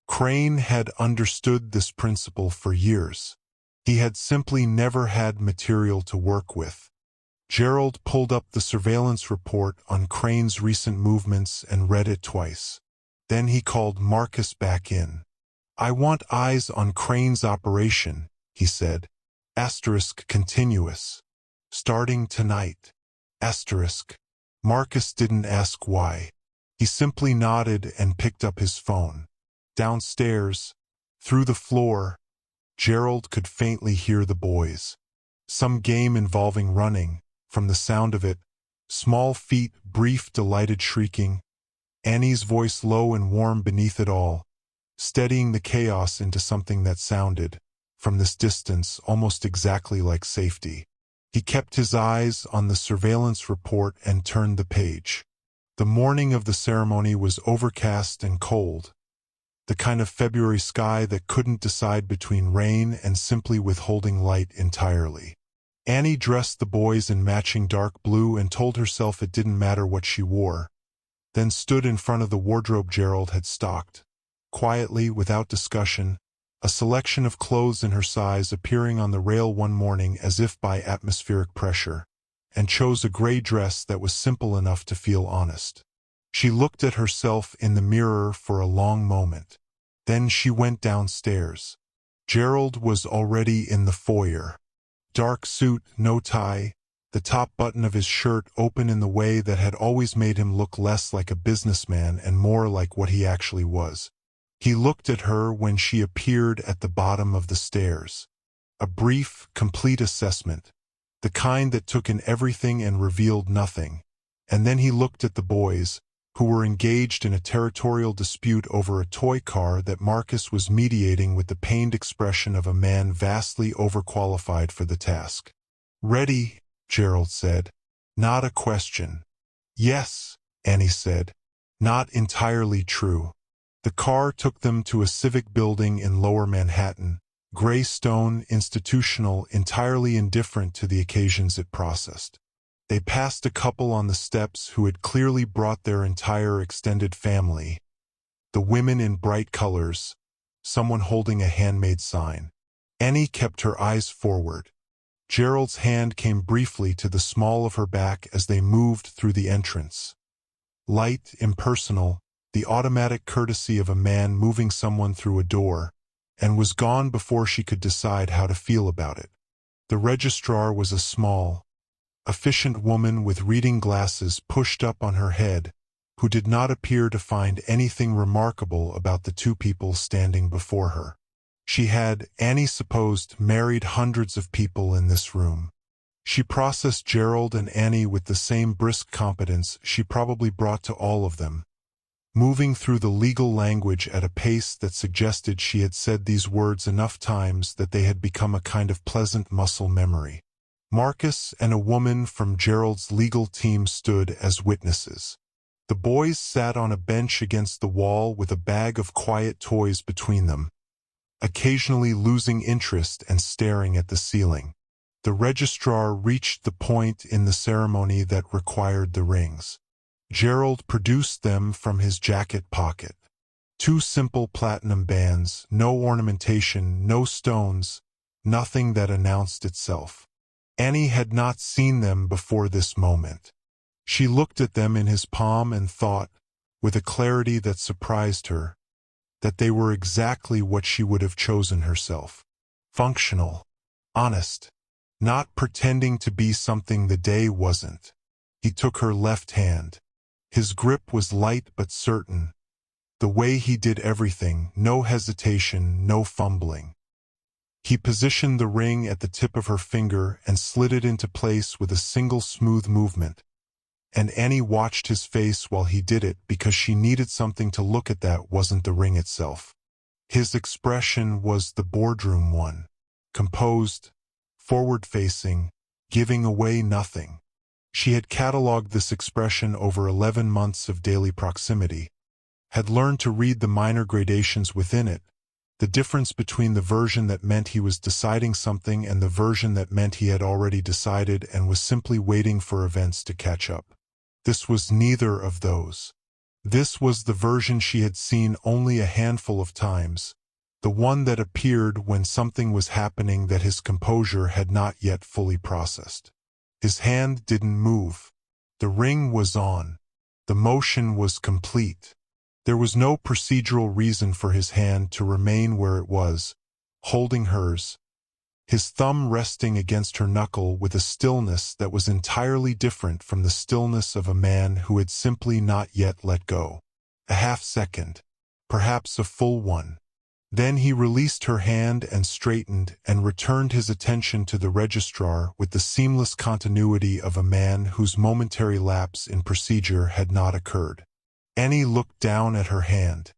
[SPEAKER 1] Crane had understood this principle for years. He had simply never had material to work with. Gerald pulled up the surveillance report on Crane's recent movements and read it twice. Then he called Marcus back in. "I want eyes on Crane's operation," he said. Continuous. Starting tonight. Marcus didn't ask why. He simply nodded and picked up his phone. Downstairs, through the floor, Gerald could faintly hear the boys. Some game involving running, from the sound of it, small feet, brief, delighted shrieking, Annie's voice low and warm beneath it all, steadying the chaos into something that sounded, from this distance, almost exactly like safety. He kept his eyes on the surveillance report and turned the page. The morning of the ceremony was overcast and cold, the kind of February sky that couldn't decide between rain and simply withholding light entirely. Annie dressed the boys in matching dark blue and told herself it didn't matter what she wore, then stood in front of the wardrobe Gerald had stocked. Quietly, without discussion, a selection of clothes in her size appearing on the rail one morning as if by atmospheric pressure, and chose a gray dress that was simple enough to feel honest. She looked at herself in the mirror for a long moment. Then she went downstairs. Gerald was already in the foyer. Dark suit, no tie, the top button of his shirt open in the way that had always made him look less like a businessman and more like what he actually was. He looked at her when she appeared at the bottom of the stairs. A brief, complete assessment, the kind that took in everything and revealed nothing. And then he looked at the boys, who were engaged in a territorial dispute over a toy car that Marcus was mediating with the pained expression of a man vastly overqualified for the task. "Ready," Gerald said. "Not a question." "Yes," Annie said. "Not entirely true." The car took them to a civic building in Lower Manhattan, gray stone, institutional, entirely indifferent to the occasions it processed. They passed a couple on the steps who had clearly brought their entire extended family, the women in bright colors, someone holding a handmade sign. Annie kept her eyes forward. Gerald's hand came briefly to the small of her back as they moved through the entrance. Light, impersonal, the automatic courtesy of a man moving someone through a door, and was gone before she could decide how to feel about it. The registrar was a small, efficient woman with reading glasses pushed up on her head, who did not appear to find anything remarkable about the two people standing before her. She had, Annie supposed, married hundreds of people in this room. She processed Gerald and Annie with the same brisk competence she probably brought to all of them, moving through the legal language at a pace that suggested she had said these words enough times that they had become a kind of pleasant muscle memory. Marcus and a woman from Gerald's legal team stood as witnesses. The boys sat on a bench against the wall with a bag of quiet toys between them, occasionally losing interest and staring at the ceiling. The registrar reached the point in the ceremony that required the rings. Gerald produced them from his jacket pocket. Two simple platinum bands, no ornamentation, no stones, nothing that announced itself. Annie had not seen them before this moment. She looked at them in his palm and thought, with a clarity that surprised her, that they were exactly what she would have chosen herself. Functional, honest, not pretending to be something the day wasn't. He took her left hand. His grip was light but certain. The way he did everything, no hesitation, no fumbling. He positioned the ring at the tip of her finger and slid it into place with a single smooth movement. And Annie watched his face while he did it because she needed something to look at that wasn't the ring itself. His expression was the boardroom one. Composed, forward-facing, giving away nothing. She had cataloged this expression over 11 months of daily proximity, had learned to read the minor gradations within it, the difference between the version that meant he was deciding something and the version that meant he had already decided and was simply waiting for events to catch up. This was neither of those. This was the version she had seen only a handful of times, the one that appeared when something was happening that his composure had not yet fully processed. His hand didn't move. The ring was on. The motion was complete. There was no procedural reason for his hand to remain where it was, holding hers, his thumb resting against her knuckle with a stillness that was entirely different from the stillness of a man who had simply not yet let go. A half second. perhaps a full one. Then he released her hand and straightened and returned his attention to the registrar with the seamless continuity of a man whose momentary lapse in procedure had not occurred. Annie looked down at her hand,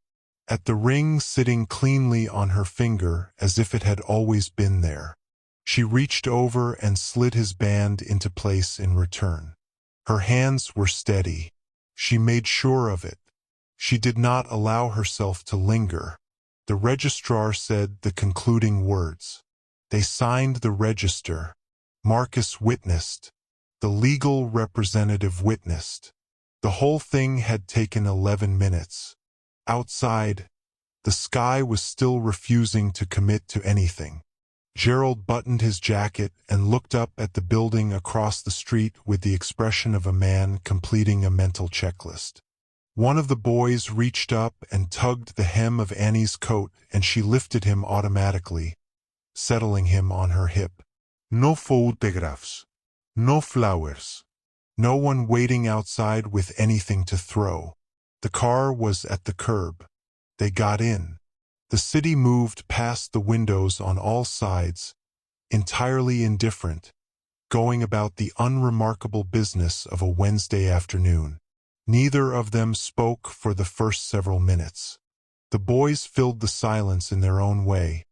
[SPEAKER 1] at the ring sitting cleanly on her finger as if it had always been there. She reached over and slid his band into place in return. Her hands were steady. She made sure of it. She did not allow herself to linger. The registrar said the concluding words. They signed the register. Marcus witnessed. The legal representative witnessed. The whole thing had taken 11 minutes. Outside, the sky was still refusing to commit to anything. Gerald buttoned his jacket and looked up at the building across the street with the expression of a man completing a mental checklist. One of the boys reached up and tugged the hem of Annie's coat, and she lifted him automatically, settling him on her hip. No photographs. No flowers. No one waiting outside with anything to throw. The car was at the curb. They got in. The city moved past the windows on all sides, entirely indifferent, going about the unremarkable business of a Wednesday afternoon. Neither of them spoke for the first several minutes. The boys filled the silence in their own way.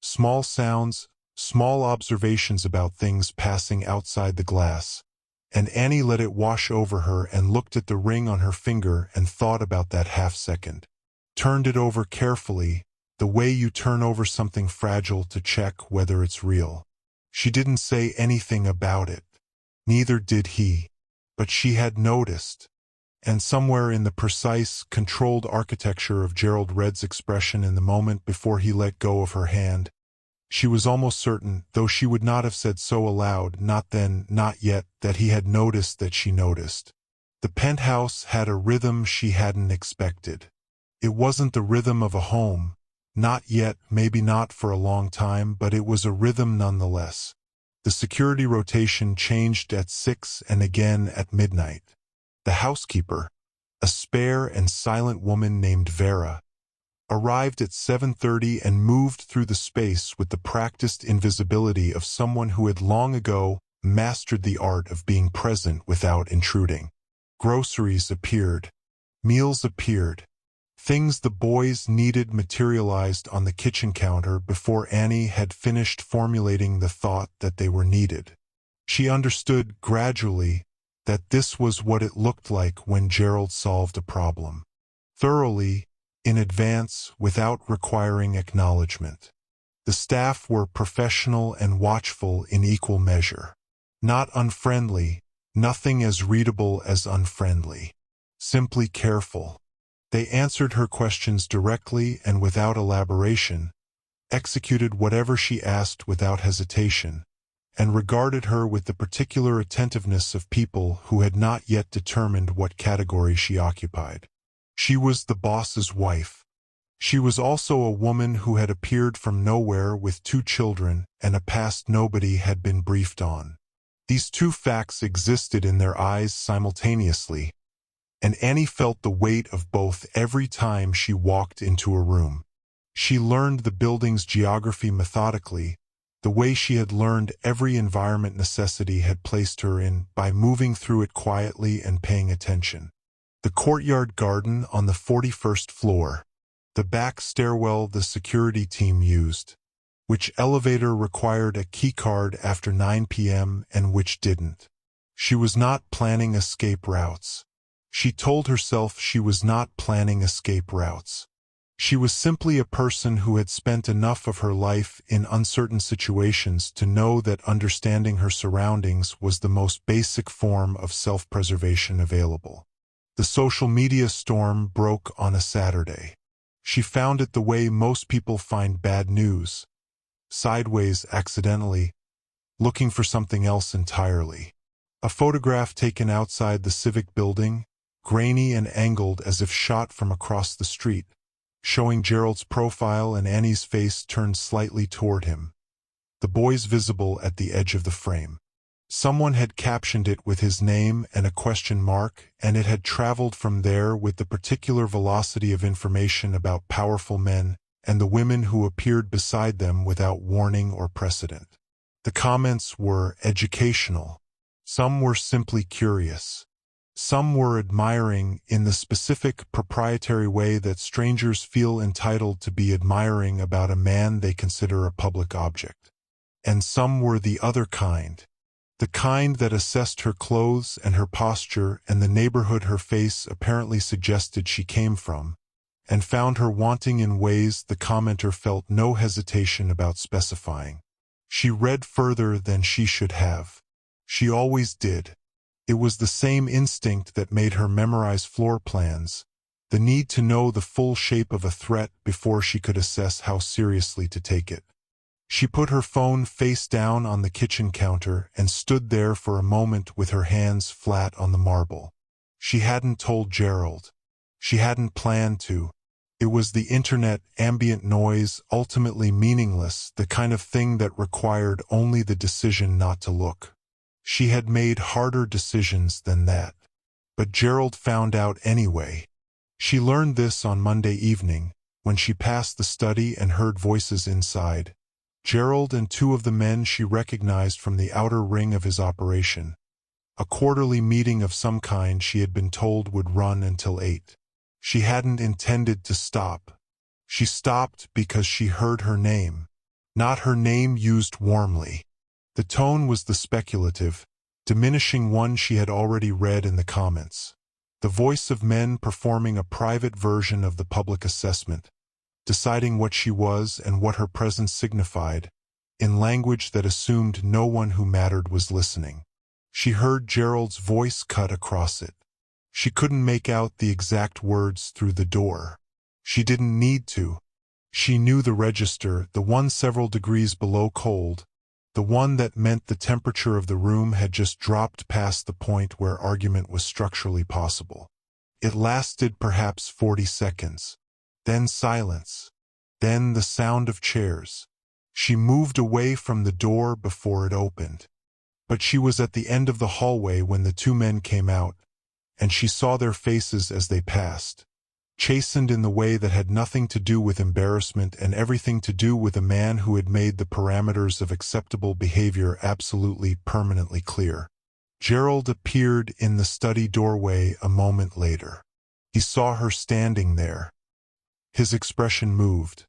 [SPEAKER 1] Small sounds, small observations about things passing outside the glass. And Annie let it wash over her and looked at the ring on her finger and thought about that half-second. Turned it over carefully, the way you turn over something fragile to check whether it's real. She didn't say anything about it. Neither did he. But she had noticed. And somewhere in the precise, controlled architecture of Gerald Red's expression in the moment before he let go of her hand, she was almost certain, though she would not have said so aloud, not then, not yet, that he had noticed that she noticed. The penthouse had a rhythm she hadn't expected. It wasn't the rhythm of a home, not yet, maybe not for a long time, but it was a rhythm nonetheless. The security rotation changed at 6 and again at midnight. The housekeeper, a spare and silent woman named Vera, arrived at 7:30 and moved through the space with the practiced invisibility of someone who had long ago mastered the art of being present without intruding. Groceries appeared. Meals appeared. Things the boys needed materialized on the kitchen counter before Annie had finished formulating the thought that they were needed. She understood gradually that this was what it looked like when Gerald solved a problem. Thoroughly, in advance, without requiring acknowledgement. The staff were professional and watchful in equal measure. Not unfriendly, nothing as readable as unfriendly. Simply careful. They answered her questions directly and without elaboration, executed whatever she asked without hesitation, and regarded her with the particular attentiveness of people who had not yet determined what category she occupied. She was the boss's wife. She was also a woman who had appeared from nowhere with 2 children and a past nobody had been briefed on. These 2 facts existed in their eyes simultaneously, and Annie felt the weight of both every time she walked into a room. She learned the building's geography methodically, the way she had learned every environment necessity had placed her in by moving through it quietly and paying attention. The courtyard garden on the 41st floor, the back stairwell the security team used, which elevator required a keycard after 9 p.m. and which didn't. She was not planning escape routes. She told herself she was not planning escape routes. She was simply a person who had spent enough of her life in uncertain situations to know that understanding her surroundings was the most basic form of self-preservation available. The social media storm broke on a Saturday. She found it the way most people find bad news. Sideways, accidentally, looking for something else entirely. A photograph taken outside the civic building, grainy and angled as if shot from across the street, showing Gerald's profile and Annie's face turned slightly toward him. The boys visible at the edge of the frame. Someone had captioned it with his name and a question mark, and it had traveled from there with the particular velocity of information about powerful men and the women who appeared beside them without warning or precedent. The comments were educational. Some were simply curious. Some were admiring in the specific proprietary way that strangers feel entitled to be admiring about a man they consider a public object. And some were the other kind. The kind that assessed her clothes and her posture and the neighborhood her face apparently suggested she came from, and found her wanting in ways the commenter felt no hesitation about specifying. She read further than she should have. She always did. It was the same instinct that made her memorize floor plans, the need to know the full shape of a threat before she could assess how seriously to take it. She put her phone face down on the kitchen counter and stood there for a moment with her hands flat on the marble. She hadn't told Gerald. She hadn't planned to. It was the internet ambient noise, ultimately meaningless, the kind of thing that required only the decision not to look. She had made harder decisions than that. But Gerald found out anyway. She learned this on Monday evening, when she passed the study and heard voices inside. Gerald and two of the men she recognized from the outer ring of his operation. A quarterly meeting of some kind she had been told would run until 8. She hadn't intended to stop. She stopped because she heard her name. Not her name used warmly. The tone was the speculative, diminishing one she had already read in the comments. The voice of men performing a private version of the public assessment, deciding what she was and what her presence signified, in language that assumed no one who mattered was listening. She heard Gerald's voice cut across it. She couldn't make out the exact words through the door. She didn't need to. She knew the register, the one several degrees below cold, the one that meant the temperature of the room had just dropped past the point where argument was structurally possible. It lasted perhaps 40 seconds. Then silence. Then the sound of chairs. She moved away from the door before it opened. But she was at the end of the hallway when the two men came out, and she saw their faces as they passed, chastened in the way that had nothing to do with embarrassment and everything to do with a man who had made the parameters of acceptable behavior absolutely permanently clear. Gerald appeared in the study doorway a moment later. He saw her standing there. His expression moved.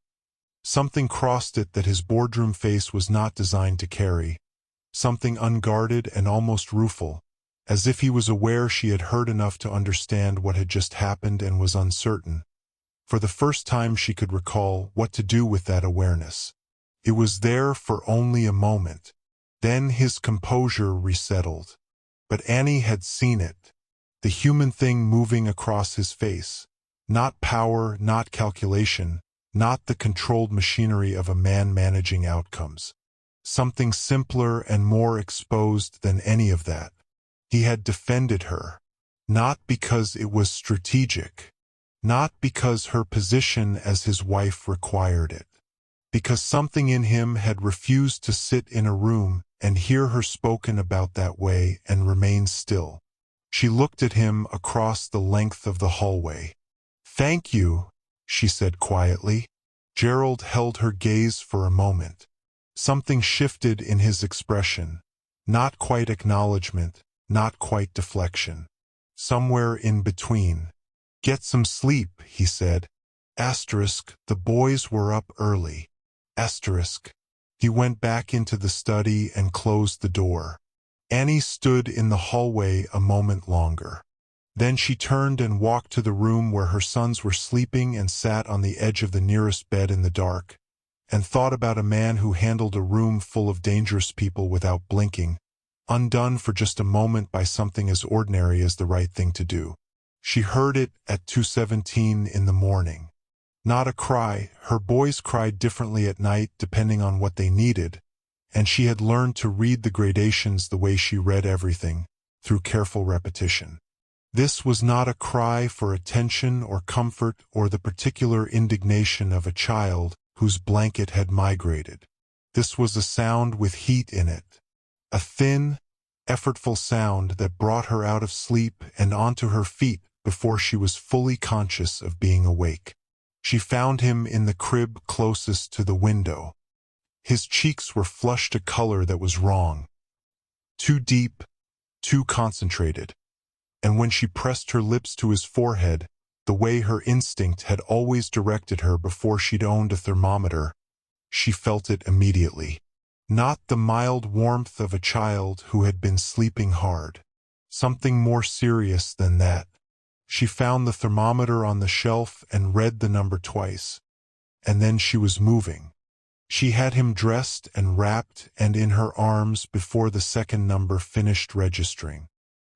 [SPEAKER 1] Something crossed it that his boardroom face was not designed to carry. Something unguarded and almost rueful, as if he was aware she had heard enough to understand what had just happened and was uncertain. For the first time she could recall what to do with that awareness. It was there for only a moment. Then his composure resettled. But Annie had seen it. The human thing moving across his face. Not power, not calculation, not the controlled machinery of a man managing outcomes. Something simpler and more exposed than any of that. He had defended her, not because it was strategic, not because her position as his wife required it, because something in him had refused to sit in a room and hear her spoken about that way and remain still. She looked at him across the length of the hallway. "Thank you," she said quietly. Gerald held her gaze for a moment. Something shifted in his expression, not quite acknowledgement, not quite deflection. Somewhere in between. "Get some sleep," he said. Asterisk, the boys were up early. Asterisk. He went back into the study and closed the door. Annie stood in the hallway a moment longer. Then she turned and walked to the room where her sons were sleeping and sat on the edge of the nearest bed in the dark, and thought about a man who handled a room full of dangerous people without blinking, undone for just a moment by something as ordinary as the right thing to do. She heard it at 2:17 in the morning. Not a cry. Her boys cried differently at night depending on what they needed, and she had learned to read the gradations the way she read everything, through careful repetition. This was not a cry for attention or comfort or the particular indignation of a child whose blanket had migrated. This was a sound with heat in it. A thin, effortful sound that brought her out of sleep and onto her feet before she was fully conscious of being awake. She found him in the crib closest to the window. His cheeks were flushed a color that was wrong. Too deep, too concentrated. And when she pressed her lips to his forehead, the way her instinct had always directed her before she'd owned a thermometer, she felt it immediately. Not the mild warmth of a child who had been sleeping hard. Something more serious than that. She found the thermometer on the shelf and read the number twice. And then she was moving. She had him dressed and wrapped and in her arms before the second number finished registering.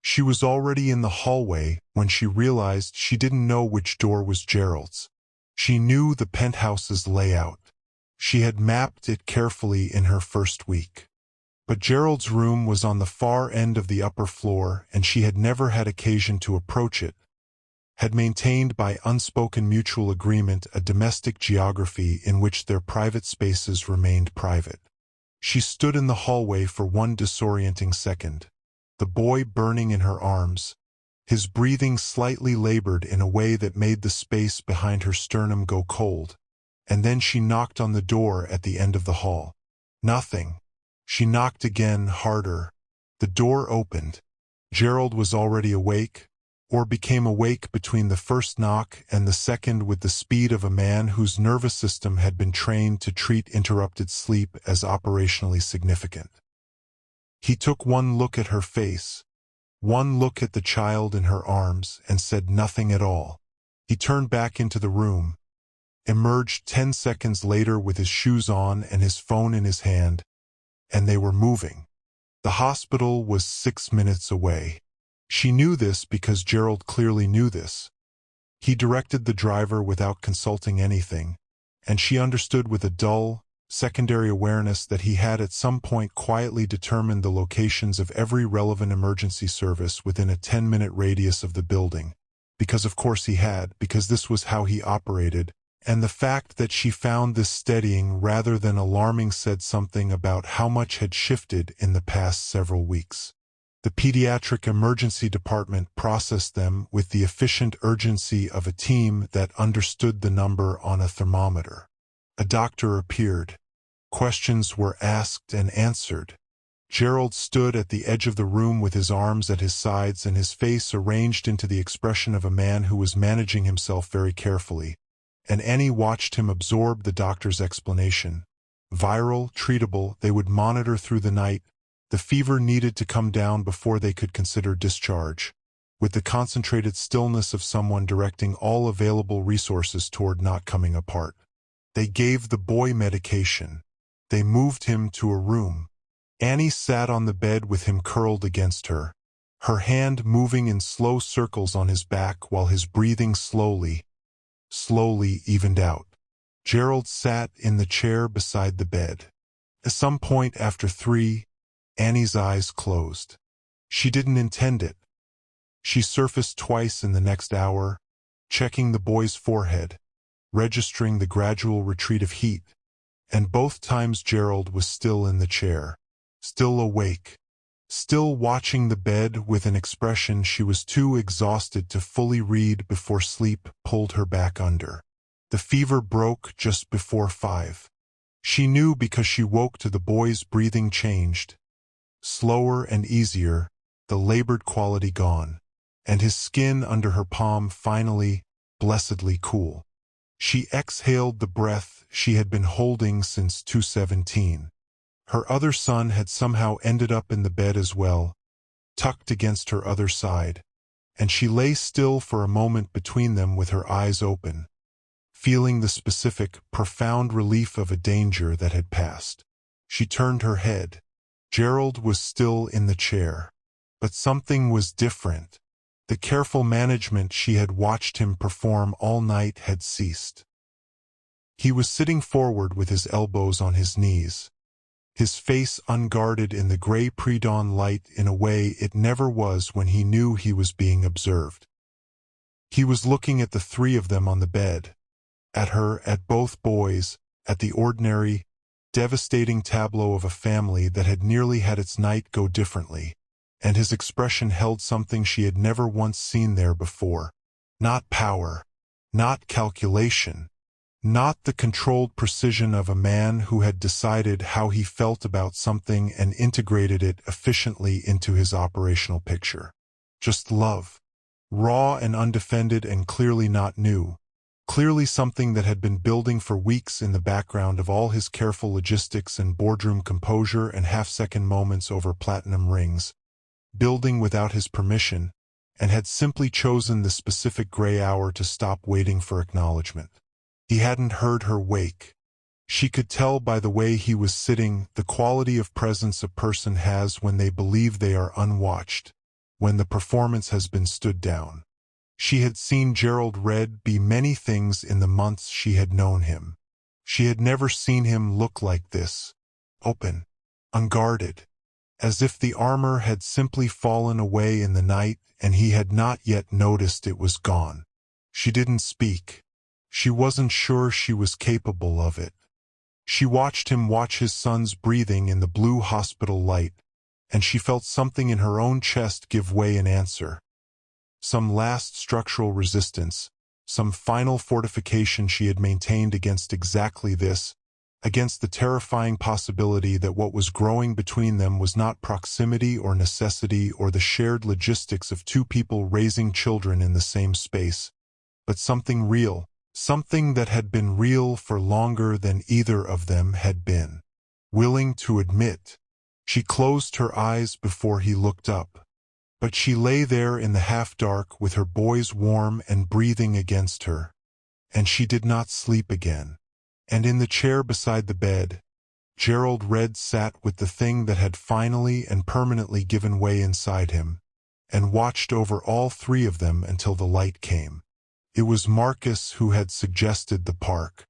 [SPEAKER 1] She was already in the hallway when she realized she didn't know which door was Gerald's. She knew the penthouse's layout. She had mapped it carefully in her first week. But Gerald's room was on the far end of the upper floor, and she had never had occasion to approach it, had maintained by unspoken mutual agreement a domestic geography in which their private spaces remained private. She stood in the hallway for one disorienting second, the boy burning in her arms, his breathing slightly labored in a way that made the space behind her sternum go cold. And then she knocked on the door at the end of the hall. Nothing. She knocked again, harder. The door opened. Gerald was already awake, or became awake between the first knock and the second with the speed of a man whose nervous system had been trained to treat interrupted sleep as operationally significant. He took one look at her face, one look at the child in her arms, and said nothing at all. He turned back into the room, emerged 10 seconds later with his shoes on and his phone in his hand, and they were moving. The hospital was 6 minutes away. She knew this because Gerald clearly knew this. He directed the driver without consulting anything, and she understood with a dull, secondary awareness that he had at some point quietly determined the locations of every relevant emergency service within a 10-minute radius of the building. Because of course he had, because this was how he operated, and the fact that she found this steadying rather than alarming said something about how much had shifted in the past several weeks. The pediatric emergency department processed them with the efficient urgency of a team that understood the number on a thermometer. A doctor appeared. Questions were asked and answered. Gerald stood at the edge of the room with his arms at his sides and his face arranged into the expression of a man who was managing himself very carefully. And Annie watched him absorb the doctor's explanation. Viral, treatable, they would monitor through the night. The fever needed to come down before they could consider discharge, with the concentrated stillness of someone directing all available resources toward not coming apart. They gave the boy medication. They moved him to a room. Annie sat on the bed with him curled against her, her hand moving in slow circles on his back while his breathing slowly evened out. Gerald sat in the chair beside the bed. At some point after 3, Annie's eyes closed. She didn't intend it. She surfaced twice in the next hour, checking the boy's forehead, registering the gradual retreat of heat, and both times Gerald was still in the chair, still awake, still watching the bed with an expression she was too exhausted to fully read before sleep pulled her back under. The fever broke just before 5. She knew because she woke to the boy's breathing changed, slower and easier, the labored quality gone, and his skin under her palm finally, blessedly cool. She exhaled the breath she had been holding since 2:17. Her other son had somehow ended up in the bed as well, tucked against her other side, and she lay still for a moment between them with her eyes open, feeling the specific, profound relief of a danger that had passed. She turned her head. Gerald was still in the chair, but something was different. The careful management she had watched him perform all night had ceased. He was sitting forward with his elbows on his knees, his face unguarded in the gray pre-dawn light in a way it never was when he knew he was being observed. He was looking at the 3 of them on the bed, at her, at both boys, at the ordinary, devastating tableau of a family that had nearly had its night go differently, and his expression held something she had never once seen there before. Not power, not calculation, not the controlled precision of a man who had decided how he felt about something and integrated it efficiently into his operational picture. Just love. Raw and undefended and clearly not new. Clearly something that had been building for weeks in the background of all his careful logistics and boardroom composure and half-second moments over platinum rings. Building without his permission, and had simply chosen the specific gray hour to stop waiting for acknowledgement. He hadn't heard her wake. She could tell by the way he was sitting the quality of presence a person has when they believe they are unwatched, when the performance has been stood down. She had seen Gerald Red be many things in the months she had known him. She had never seen him look like this, open, unguarded, as if the armor had simply fallen away in the night and he had not yet noticed it was gone. She didn't speak. She wasn't sure she was capable of it. She watched him watch his son's breathing in the blue hospital light, and she felt something in her own chest give way in answer. Some last structural resistance, some final fortification she had maintained against exactly this, against the terrifying possibility that what was growing between them was not proximity or necessity or the shared logistics of two people raising children in the same space, but something real. Something that had been real for longer than either of them had been willing to admit. She closed her eyes before he looked up. But she lay there in the half-dark with her boys warm and breathing against her. And she did not sleep again. And in the chair beside the bed, Gerald Red sat with the thing that had finally and permanently given way inside him, and watched over all three of them until the light came. It was Marcus who had suggested the park.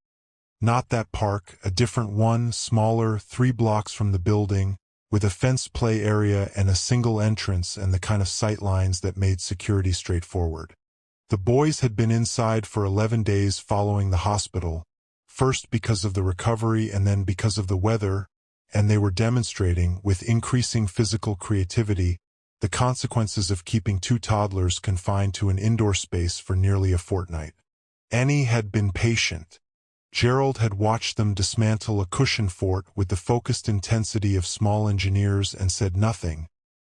[SPEAKER 1] Not that park, a different one, smaller, 3 blocks from the building, with a fenced play area and a single entrance and the kind of sightlines that made security straightforward. The boys had been inside for 11 days following the hospital, first because of the recovery and then because of the weather, and they were demonstrating, with increasing physical creativity, the consequences of keeping 2 toddlers confined to an indoor space for nearly a fortnight. Annie had been patient. Gerald had watched them dismantle a cushion fort with the focused intensity of small engineers and said nothing,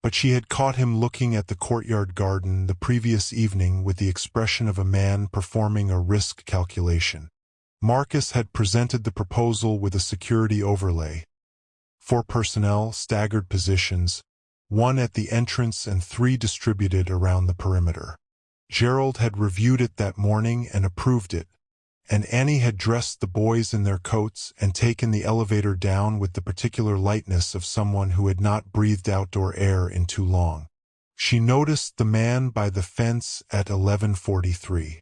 [SPEAKER 1] but she had caught him looking at the courtyard garden the previous evening with the expression of a man performing a risk calculation. Marcus had presented the proposal with a security overlay. 4 personnel, staggered positions, 1 at the entrance and 3 distributed around the perimeter. Gerald had reviewed it that morning and approved it, and Annie had dressed the boys in their coats and taken the elevator down with the particular lightness of someone who had not breathed outdoor air in too long. She noticed the man by the fence at 11:43.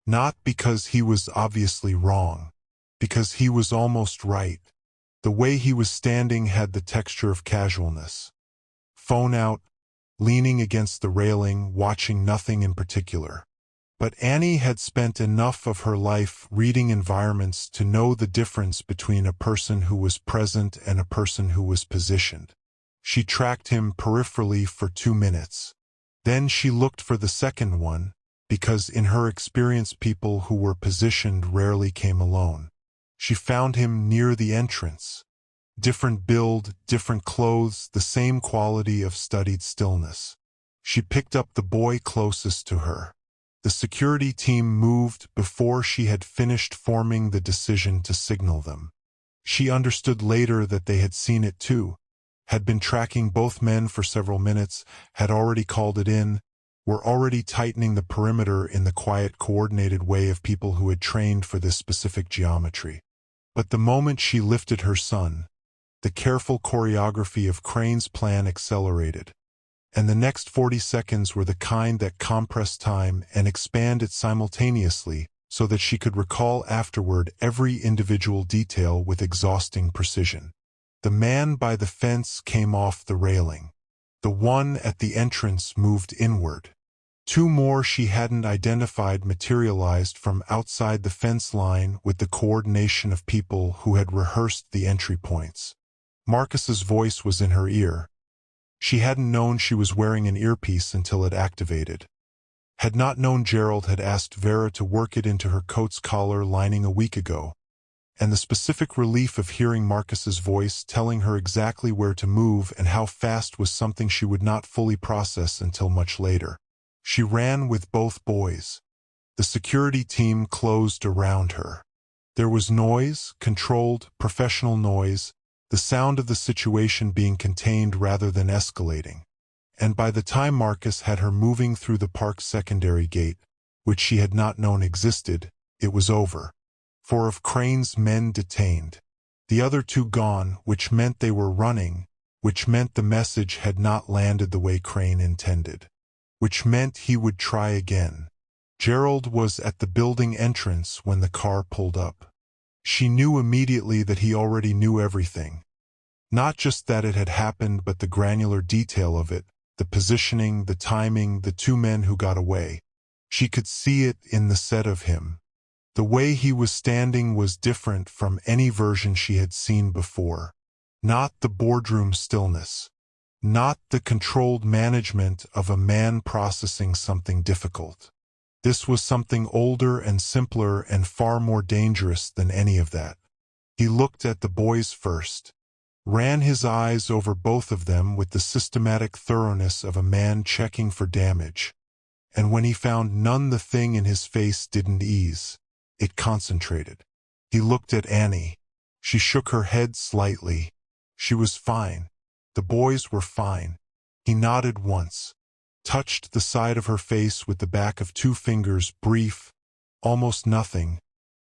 [SPEAKER 1] Not because he was obviously wrong, because he was almost right. The way he was standing had the texture of casualness. Phone out, leaning against the railing, watching nothing in particular. But Annie had spent enough of her life reading environments to know the difference between a person who was present and a person who was positioned. She tracked him peripherally for 2 minutes. Then she looked for the second one, because in her experience people who were positioned rarely came alone. She found him near the entrance. Different build, different clothes, the same quality of studied stillness. She picked up the boy closest to her. The security team moved before she had finished forming the decision to signal them. She understood later that they had seen it too, had been tracking both men for several minutes, had already called it in, were already tightening the perimeter in the quiet, coordinated way of people who had trained for this specific geometry. But the moment she lifted her son, the careful choreography of Crane's plan accelerated, and the next 40 seconds were the kind that compress time and expand it simultaneously so that she could recall afterward every individual detail with exhausting precision. The man by the fence came off the railing. The one at the entrance moved inward. 2 more she hadn't identified materialized from outside the fence line with the coordination of people who had rehearsed the entry points. Marcus's voice was in her ear. She hadn't known she was wearing an earpiece until it activated. Had not known Gerald had asked Vera to work it into her coat's collar lining a week ago. And the specific relief of hearing Marcus's voice telling her exactly where to move and how fast was something she would not fully process until much later. She ran with both boys. The security team closed around her. There was noise, controlled, professional noise, the sound of the situation being contained rather than escalating. And by the time Marcus had her moving through the park's secondary gate, which she had not known existed, it was over. 4 of Crane's men detained. The other 2 gone, which meant they were running, which meant the message had not landed the way Crane intended. Which meant he would try again. Gerald was at the building entrance when the car pulled up. She knew immediately that he already knew everything. Not just that it had happened, but the granular detail of it, the positioning, the timing, the 2 men who got away. She could see it in the set of him. The way he was standing was different from any version she had seen before. Not the boardroom stillness. Not the controlled management of a man processing something difficult. This was something older and simpler and far more dangerous than any of that. He looked at the boys first. Ran his eyes over both of them with the systematic thoroughness of a man checking for damage. And when he found none, the thing in his face didn't ease. It concentrated. He looked at Annie. She shook her head slightly. She was fine. The boys were fine. He nodded once. Touched the side of her face with the back of 2 fingers, brief, almost nothing.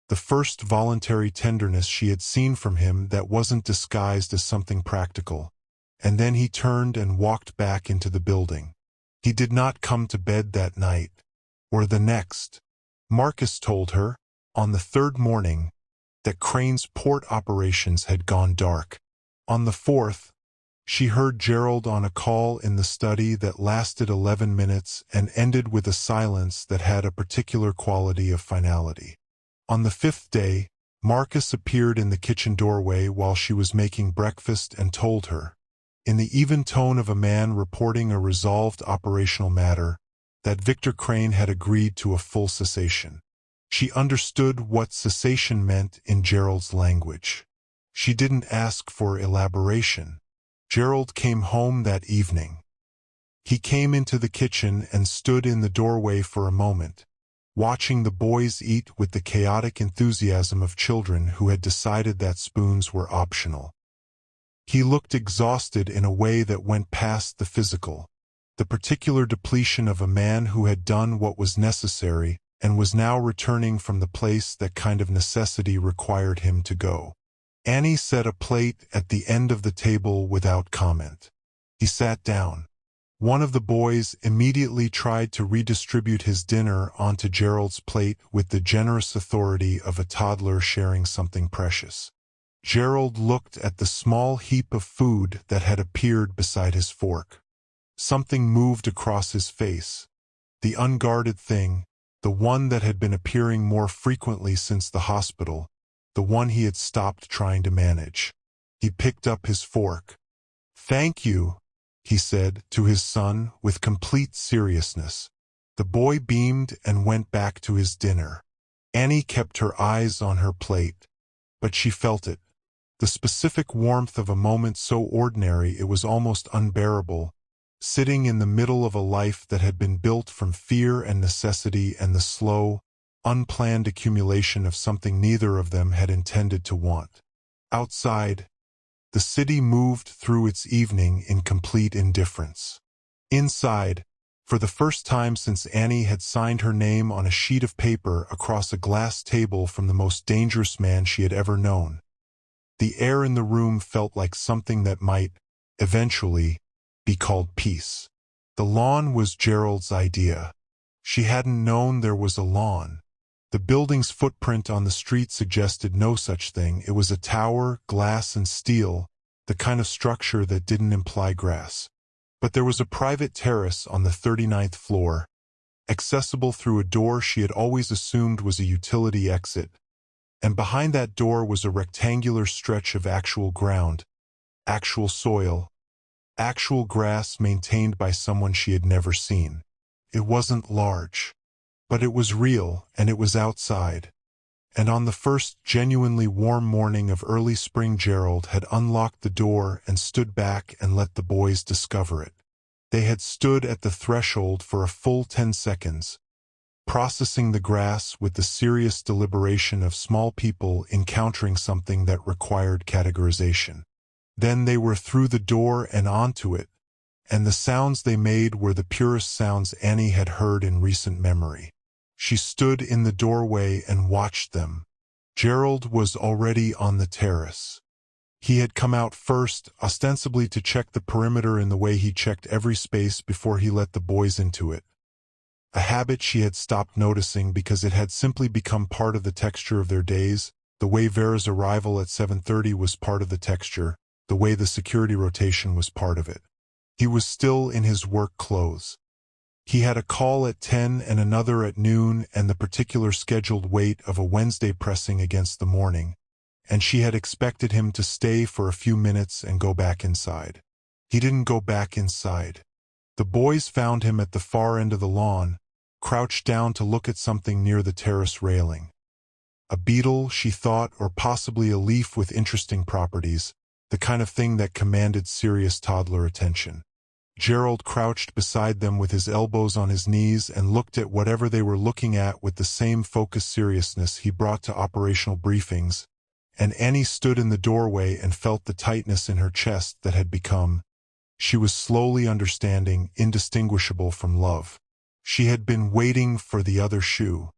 [SPEAKER 1] The first voluntary tenderness she had seen from him that wasn't disguised as something practical. And then he turned and walked back into the building. He did not come to bed that night. Or the next. Marcus told her, on the 3rd morning, that Crane's port operations had gone dark. On the 4th, she heard Gerald on a call in the study that lasted 11 minutes and ended with a silence that had a particular quality of finality. On the 5th day, Marcus appeared in the kitchen doorway while she was making breakfast and told her, in the even tone of a man reporting a resolved operational matter, that Victor Crane had agreed to a full cessation. She understood what cessation meant in Gerald's language. She didn't ask for elaboration. Gerald came home that evening. He came into the kitchen and stood in the doorway for a moment, watching the boys eat with the chaotic enthusiasm of children who had decided that spoons were optional. He looked exhausted in a way that went past the physical, the particular depletion of a man who had done what was necessary and was now returning from the place that kind of necessity required him to go. Annie set a plate at the end of the table without comment. He sat down. One of the boys immediately tried to redistribute his dinner onto Gerald's plate with the generous authority of a toddler sharing something precious. Gerald looked at the small heap of food that had appeared beside his fork. Something moved across his face. The unguarded thing, the one that had been appearing more frequently since the hospital, the one he had stopped trying to manage. He picked up his fork. "Thank you," he said to his son with complete seriousness. The boy beamed and went back to his dinner. Annie kept her eyes on her plate, but she felt it. The specific warmth of a moment so ordinary it was almost unbearable, sitting in the middle of a life that had been built from fear and necessity and the slow, unplanned accumulation of something neither of them had intended to want. Outside, the city moved through its evening in complete indifference. Inside, for the first time since Annie had signed her name on a sheet of paper across a glass table from the most dangerous man she had ever known, the air in the room felt like something that might, eventually, be called peace. The lawn was Gerald's idea. She hadn't known there was a lawn. The building's footprint on the street suggested no such thing. It was a tower, glass and steel, the kind of structure that didn't imply grass. But there was a private terrace on the 39th floor, accessible through a door she had always assumed was a utility exit, and behind that door was a rectangular stretch of actual ground, actual soil, Actual grass maintained by someone she had never seen. It wasn't large, but it was real, and it was outside. And on the first genuinely warm morning of early spring, Gerald had unlocked the door and stood back and let the boys discover it. They had stood at the threshold for a full 10 seconds, processing the grass with the serious deliberation of small people encountering something that required categorization. Then they were through the door and onto it, and the sounds they made were the purest sounds Annie had heard in recent memory. She stood in the doorway and watched them. Gerald was already on the terrace. He had come out first, ostensibly to check the perimeter in the way he checked every space before he let the boys into it. A habit she had stopped noticing because it had simply become part of the texture of their days, the way Vera's arrival at 7:30 was part of the texture, the way the security rotation was part of it. He was still in his work clothes. He had a call at 10 and another at noon and the particular scheduled weight of a Wednesday pressing against the morning, and she had expected him to stay for a few minutes and go back inside. He didn't go back inside. The boys found him at the far end of the lawn, crouched down to look at something near the terrace railing. A beetle, she thought, or possibly a leaf with interesting properties, the kind of thing that commanded serious toddler attention. Gerald crouched beside them with his elbows on his knees and looked at whatever they were looking at with the same focused seriousness he brought to operational briefings, and Annie stood in the doorway and felt the tightness in her chest that had become, she was slowly understanding, indistinguishable from love. She had been waiting for the other shoe.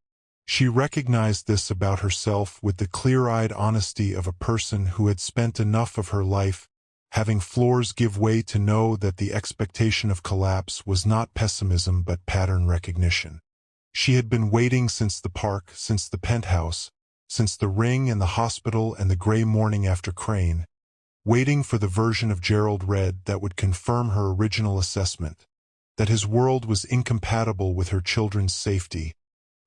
[SPEAKER 1] She recognized this about herself with the clear-eyed honesty of a person who had spent enough of her life having floors give way to know that the expectation of collapse was not pessimism but pattern recognition. She had been waiting since the park, since the penthouse, since the ring and the hospital and the gray morning after Crane, waiting for the version of Gerald Red that would confirm her original assessment, that his world was incompatible with her children's safety,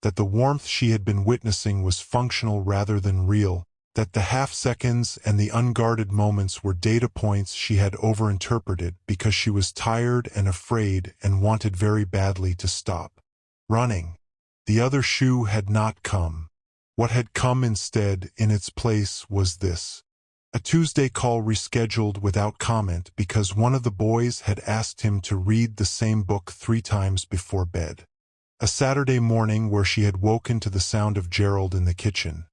[SPEAKER 1] that the warmth she had been witnessing was functional rather than real, that the half-seconds and the unguarded moments were data points she had overinterpreted because she was tired and afraid and wanted very badly to stop running. The other shoe had not come. What had come instead, in its place, was this. A Tuesday call rescheduled without comment because one of the boys had asked him to read the same book 3 times before bed. A Saturday morning where she had woken to the sound of Gerald in the kitchen.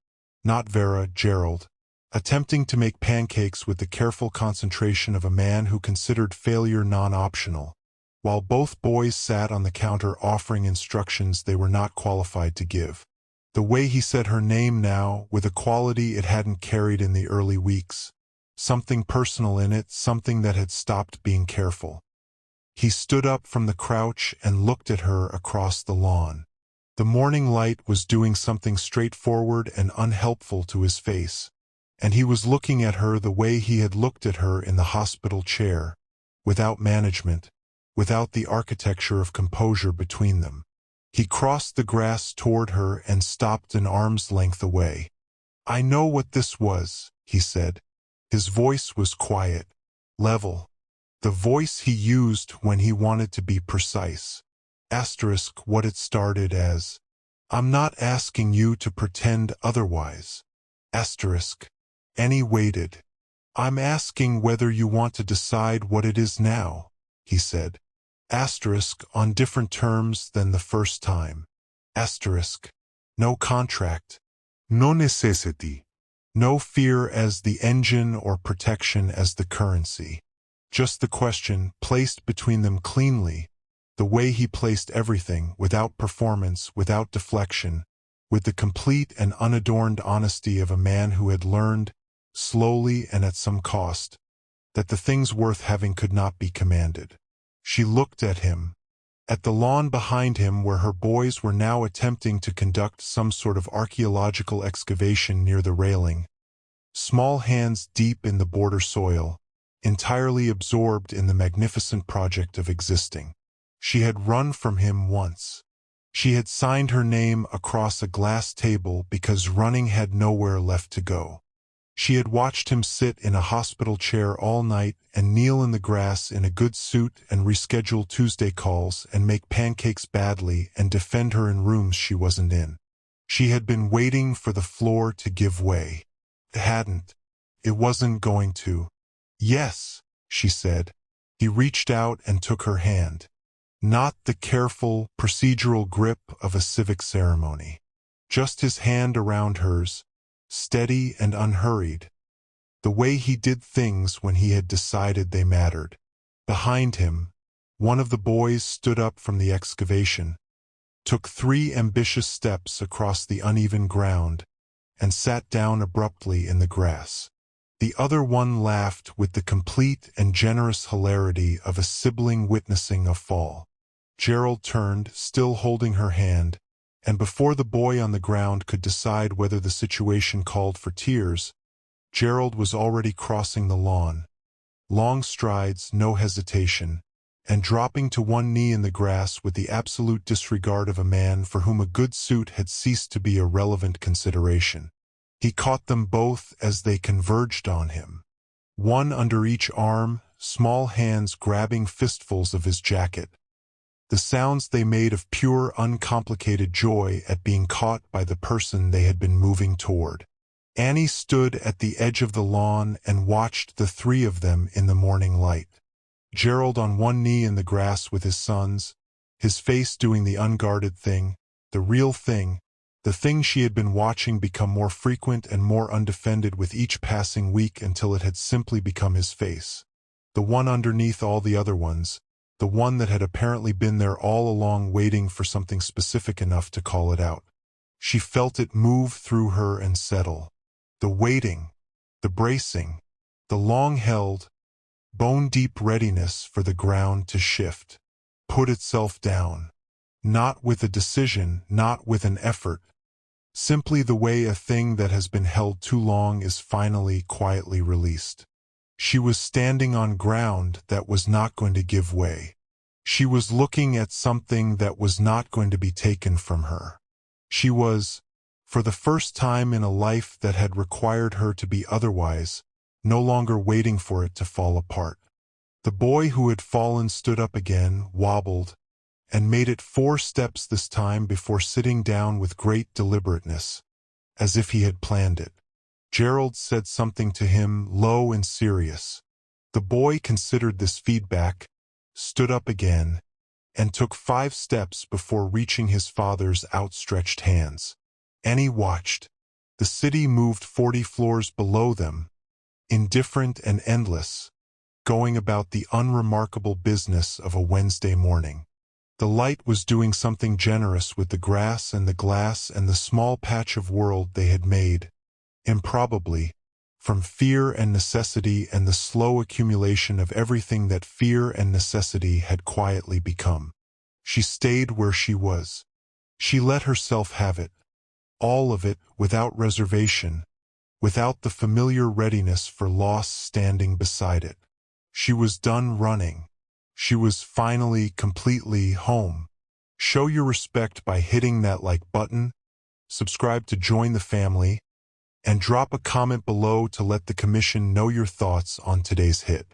[SPEAKER 1] Not Vera, Gerald, attempting to make pancakes with the careful concentration of a man who considered failure non-optional, while both boys sat on the counter offering instructions they were not qualified to give. The way he said her name now, with a quality it hadn't carried in the early weeks. Something personal in it, something that had stopped being careful. He stood up from the crouch and looked at her across the lawn. The morning light was doing something straightforward and unhelpful to his face, and he was looking at her the way he had looked at her in the hospital chair, without management, without the architecture of composure between them. He crossed the grass toward her and stopped an arm's length away. "I know what this was," he said. His voice was quiet, level. The voice he used when he wanted to be precise. Asterisk what it started as. "I'm not asking you to pretend otherwise." Asterisk. Annie waited. "I'm asking whether you want to decide what it is now," he said. Asterisk on different terms than the first time. Asterisk. No contract. No necessity. No fear as the engine or protection as the currency. Just the question, placed between them cleanly, the way he placed everything, without performance, without deflection, with the complete and unadorned honesty of a man who had learned, slowly and at some cost, that the things worth having could not be commanded. She looked at him, at the lawn behind him where her boys were now attempting to conduct some sort of archaeological excavation near the railing, small hands deep in the border soil, entirely absorbed in the magnificent project of existing. She had run from him once. She had signed her name across a glass table because running had nowhere left to go. She had watched him sit in a hospital chair all night and kneel in the grass in a good suit and reschedule Tuesday calls and make pancakes badly and defend her in rooms she wasn't in. She had been waiting for the floor to give way. It hadn't. It wasn't going to. Yes, she said. He reached out and took her hand. Not the careful, procedural grip of a civic ceremony. Just his hand around hers, steady and unhurried. The way he did things when he had decided they mattered. Behind him, one of the boys stood up from the excavation, took 3 ambitious steps across the uneven ground, and sat down abruptly in the grass. The other one laughed with the complete and generous hilarity of a sibling witnessing a fall. Gerald turned, still holding her hand, and before the boy on the ground could decide whether the situation called for tears, Gerald was already crossing the lawn. Long strides, no hesitation, and dropping to one knee in the grass with the absolute disregard of a man for whom a good suit had ceased to be a relevant consideration. He caught them both as they converged on him. One under each arm, small hands grabbing fistfuls of his jacket. The sounds they made of pure, uncomplicated joy at being caught by the person they had been moving toward. Annie stood at the edge of the lawn and watched the 3 of them in the morning light. Gerald on one knee in the grass with his sons, his face doing the unguarded thing, the real thing, the thing she had been watching become more frequent and more undefended with each passing week until it had simply become his face. The one underneath all the other ones, the one that had apparently been there all along waiting for something specific enough to call it out. She felt it move through her and settle. The waiting, the bracing, the long-held, bone-deep readiness for the ground to shift, put itself down. Not with a decision, not with an effort. Simply the way a thing that has been held too long is finally quietly released. She was standing on ground that was not going to give way. She was looking at something that was not going to be taken from her. She was, for the first time in a life that had required her to be otherwise, no longer waiting for it to fall apart. The boy who had fallen stood up again, wobbled, and made it 4 steps this time before sitting down with great deliberateness, as if he had planned it. Gerald said something to him, low and serious. The boy considered this feedback, stood up again, and took 5 steps before reaching his father's outstretched hands. Annie watched. The city moved 40 floors below them, indifferent and endless, going about the unremarkable business of a Wednesday morning. The light was doing something generous with the grass and the glass and the small patch of world they had made, improbably, from fear and necessity and the slow accumulation of everything that fear and necessity had quietly become. She stayed where she was. She let herself have it, all of it, without reservation, without the familiar readiness for loss standing beside it. She was done running. She was finally completely home. Show your respect by hitting that like button, subscribe to join the family, and drop a comment below to let the commission know your thoughts on today's hit.